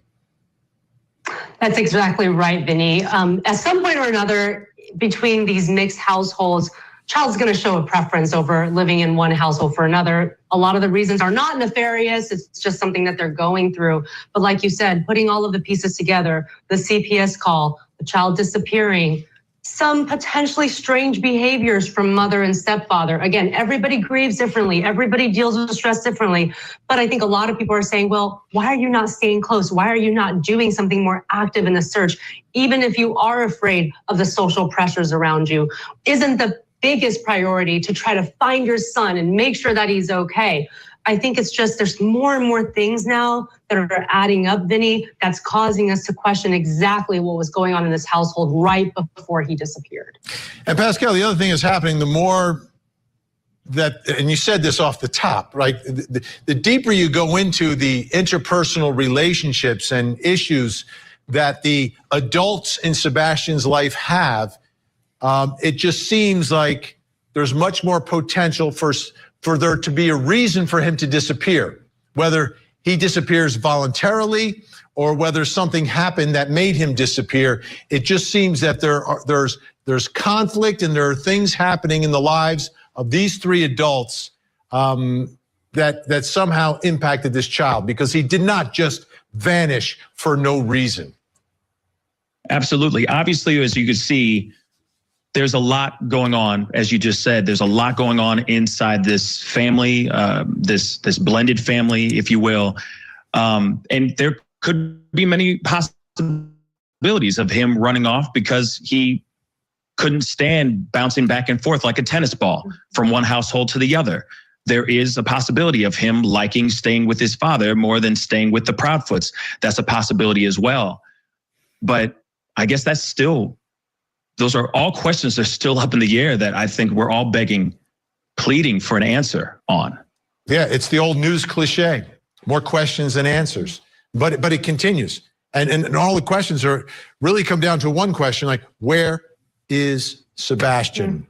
That's exactly right, Vinny. At some point or another, between these mixed households, child's going to show a preference over living in one household for another. A lot of the reasons are not nefarious. It's just something that they're going through. But like you said, putting all of the pieces together, the CPS call, the child disappearing, some potentially strange behaviors from mother and stepfather. Again, everybody grieves differently. Everybody deals with stress differently. But I think a lot of people are saying, well, why are you not staying close? Why are you not doing something more active in the search? Even if you are afraid of the social pressures around you, isn't the biggest priority to try to find your son and make sure that he's okay? I think it's just there's more and more things now that are adding up, Vinny, that's causing us to question exactly what was going on in this household right before he disappeared. And Pascal, the other thing is happening, the more that, and you said this off the top, right? The deeper you go into the interpersonal relationships and issues that the adults in Sebastian's life have, it just seems like there's much more potential for there to be a reason for him to disappear, whether he disappears voluntarily or whether something happened that made him disappear. It just seems that there's conflict and there are things happening in the lives of these three adults that somehow impacted this child, because he did not just vanish for no reason. Absolutely. Obviously, as you can see, there's a lot going on, as you just said. There's a lot going on inside this family, this blended family, if you will. And there could be many possibilities of him running off because he couldn't stand bouncing back and forth like a tennis ball from one household to the other. There is a possibility of him liking staying with his father more than staying with the Proudfoots. That's a possibility as well. But I guess that's still, those are all questions that are still up in the air that I think we're all pleading for an answer on. Yeah, it's the old news cliche, more questions than answers, but it continues. And all the questions are really come down to one question, like, where is Sebastian?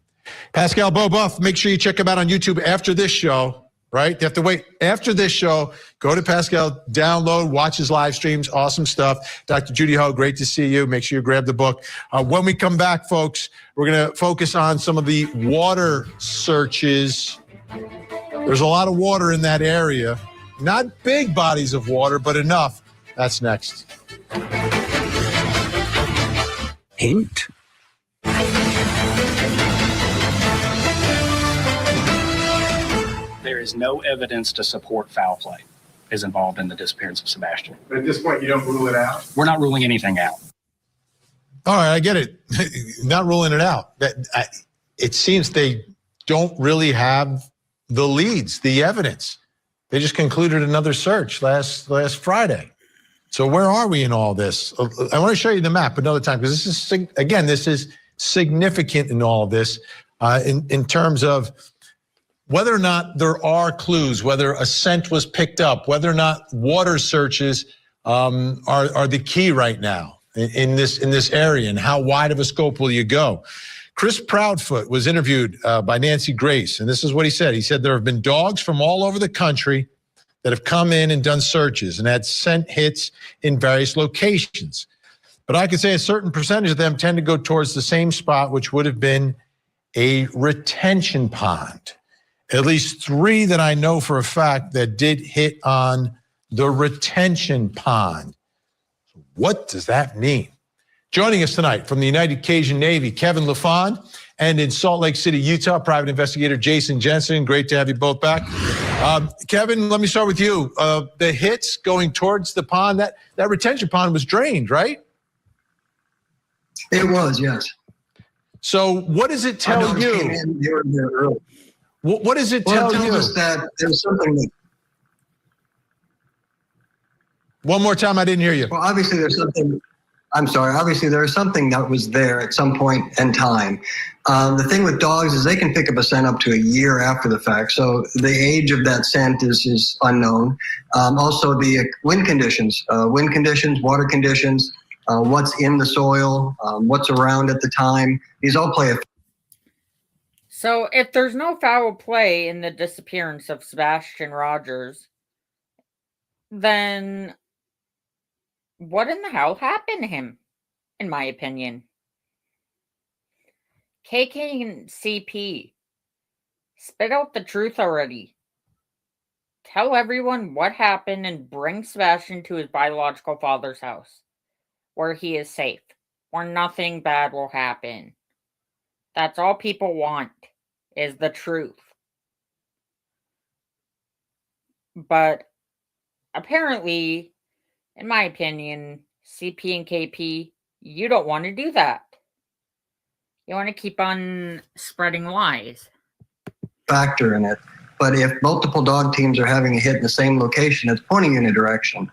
Pascal Beaubuff, make sure you check him out on YouTube after this show, right? You have to wait after this show. Go to Pascal, download, watch his live streams. Awesome stuff. Dr. Judy Ho, great to see you. Make sure you grab the book. When we come back, folks, we're going to focus on some of the water searches. There's a lot of water in that area. Not big bodies of water, but enough. That's next. Hint. There is no evidence to support foul play is involved in the disappearance of Sebastian. But at this point, you don't rule it out? We're not ruling anything out. All right, I get it. Not ruling it out. It seems they don't really have the leads, the evidence. They just concluded another search last Friday. So where are we in all this? I want to show you the map another time, because this is significant in all of this in terms of whether or not there are clues, whether a scent was picked up, whether or not water searches are the key right now in this area, and how wide of a scope will you go? Chris Proudfoot was interviewed by Nancy Grace, and this is what he said. He said there have been dogs from all over the country that have come in and done searches and had scent hits in various locations. But I could say a certain percentage of them tend to go towards the same spot, which would have been a retention pond. At least 3 that I know for a fact that did hit on the retention pond. What does that mean? Joining us tonight from the United Cajun Navy, Kevin LaFond, and in Salt Lake City, Utah, private investigator Jason Jensen. Great to have you both back. Kevin, let me start with you. The hits going towards the pond, that retention pond was drained, right? It was, yes. So what does it tell you? What does it tell you? It tells us that there's something that... One more time, I didn't hear you. Well, obviously there's something... I'm sorry. Obviously, there is something that was there at some point in time. The thing with dogs is they can pick up a scent up to a year after the fact. So the age of that scent is unknown. Also, the wind conditions, water conditions, what's in the soil, what's around at the time. These all play a... So if there's no foul play in the disappearance of Sebastian Rogers, then what in the hell happened to him, in my opinion? KK and CP, spit out the truth already. Tell everyone what happened and bring Sebastian to his biological father's house, where he is safe, where nothing bad will happen. That's all people want, is the truth. But apparently, in my opinion, CP and KP, you don't want to do that. You want to keep on spreading lies. Factor in it. But if multiple dog teams are having a hit in the same location, it's pointing in a direction.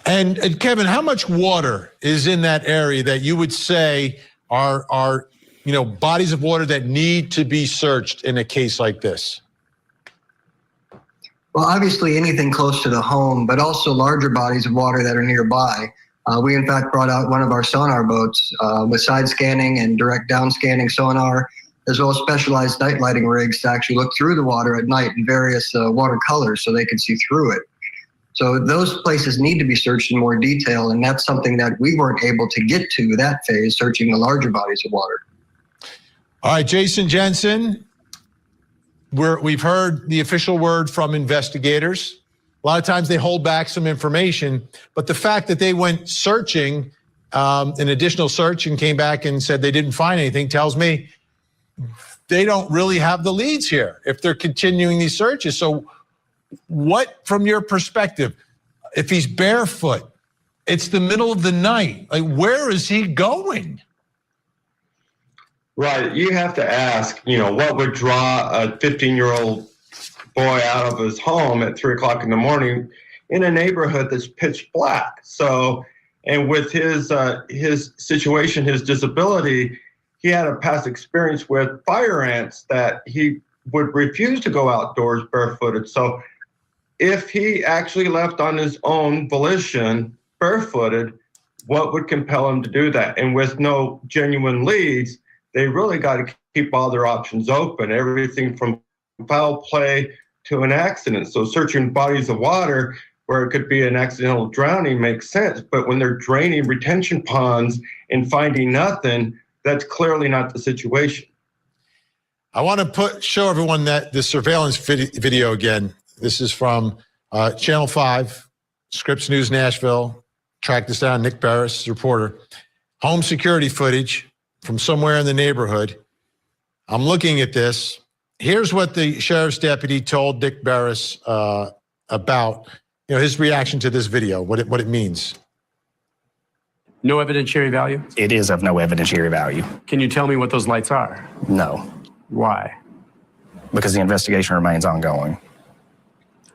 And Kevin, how much water is in that area that you would say are bodies of water that need to be searched in a case like this? Well, obviously anything close to the home, but also larger bodies of water that are nearby. We, in fact, brought out one of our sonar boats with side scanning and direct down scanning sonar, as well as specialized night lighting rigs to actually look through the water at night in various water colors so they can see through it. So those places need to be searched in more detail, and that's something that we weren't able to get to that phase, searching the larger bodies of water. All right, Jason Jensen, we've heard the official word from investigators. A lot of times they hold back some information, but the fact that they went searching, an additional search, and came back and said they didn't find anything tells me they don't really have the leads here if they're continuing these searches. So what, from your perspective, if he's barefoot, it's the middle of the night, like where is he going? Right. You have to ask, what would draw a 15-year-old boy out of his home at 3 o'clock in the morning in a neighborhood that's pitch black? So, and with his situation, his disability, he had a past experience with fire ants that he would refuse to go outdoors barefooted. So if he actually left on his own volition, barefooted, what would compel him to do that? And with no genuine leads, they really got to keep all their options open, everything from foul play to an accident. So searching bodies of water where it could be an accidental drowning makes sense. But when they're draining retention ponds and finding nothing, that's clearly not the situation. I want to show everyone that the surveillance video again. This is from Channel 5, Scripps News Nashville. Tracked this down, Nick Barris, reporter. Home security footage from somewhere in the neighborhood. I'm looking at this. Here's what the sheriff's deputy told Nick Barris about his reaction to this video, what it means. No evidentiary value? It is of no evidentiary value. Can you tell me what those lights are? No, Why? because the investigation remains ongoing.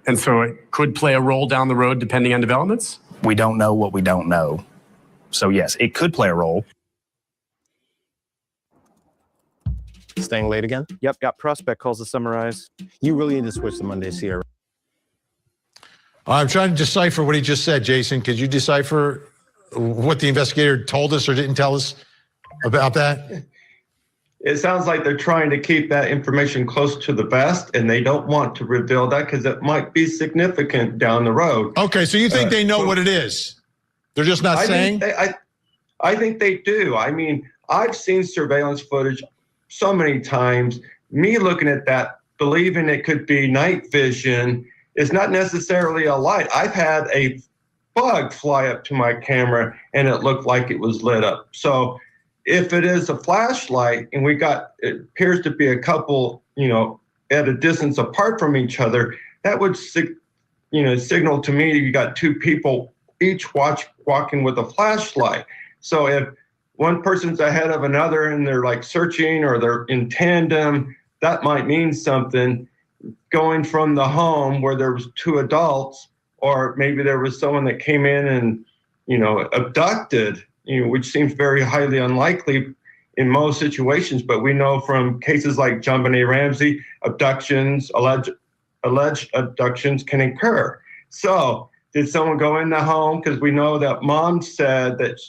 And so it could play a role down the road depending on developments? We don't know what we don't know. So yes, it could play a role. Staying late again? Yep, got prospect calls to summarize. You really need to switch to Monday, Sierra. I'm trying to decipher what he just said, Jason. Could you decipher what the investigator told us or didn't tell us about that? It sounds like they're trying to keep that information close to the vest, and they don't want to reveal that because it might be significant down the road. Okay, so you think they know what it is? They're just not saying? I think they do. I mean, I've seen surveillance footage so many times. Me looking at that, believing it could be night vision, is not necessarily a light. I've had a bug fly up to my camera, and it looked like it was lit up. So if it is a flashlight and it appears to be a couple, at a distance apart from each other, that would, signal to me you got two people each walking with a flashlight. So if one person's ahead of another and they're like searching or they're in tandem, that might mean something. Going from the home where there was two adults, or maybe there was someone that came in and, abducted, which seems very highly unlikely in most situations. But we know from cases like John Benet Ramsey, abductions, alleged abductions can occur. So did someone go in the home? Because we know that mom said that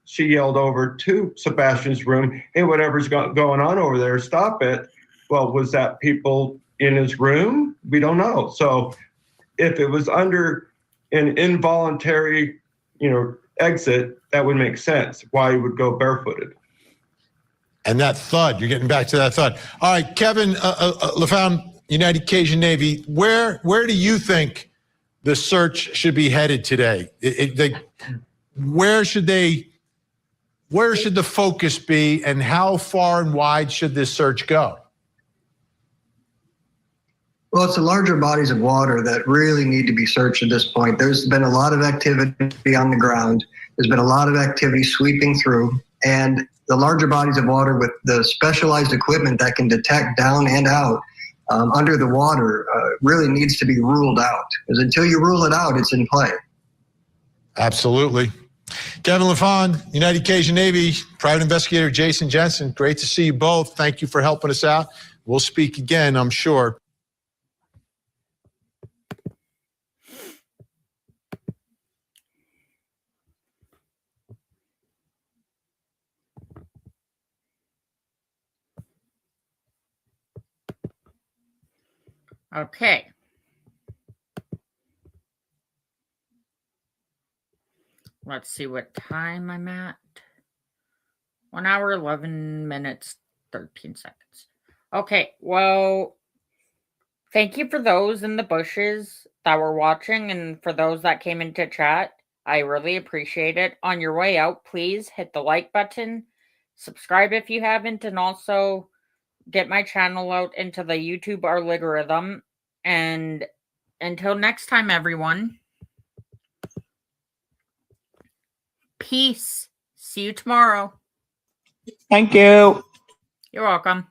she yelled over to Sebastian's room, hey, whatever's going on over there, stop it. Well, was that people in his room? We don't know. So if it was under an involuntary, exit, that would make sense why he would go barefooted. And that thud, you're getting back to that thud. All right, Kevin LaFound, United Cajun Navy, where do you think the search should be headed today? Where should the focus be, and how far and wide should this search go? Well, it's the larger bodies of water that really need to be searched at this point. There's been a lot of activity on the ground. There's been a lot of activity sweeping through, and the larger bodies of water with the specialized equipment that can detect down and out under the water really needs to be ruled out. Because until you rule it out, it's in play. Absolutely. Kevin LaFawn, United Cajun Navy, Private Investigator Jason Jensen, great to see you both. Thank you for helping us out. We'll speak again, I'm sure. Okay. Let's see what time I'm at. 1 hour, 11 minutes, 13 seconds. Okay, well, thank you for those in the bushes that were watching, and for those that came into chat. I really appreciate it. On your way out, please hit the like button, subscribe if you haven't, and also get my channel out into the YouTube algorithm. And until next time, everyone, peace. See you tomorrow. Thank you. You're welcome.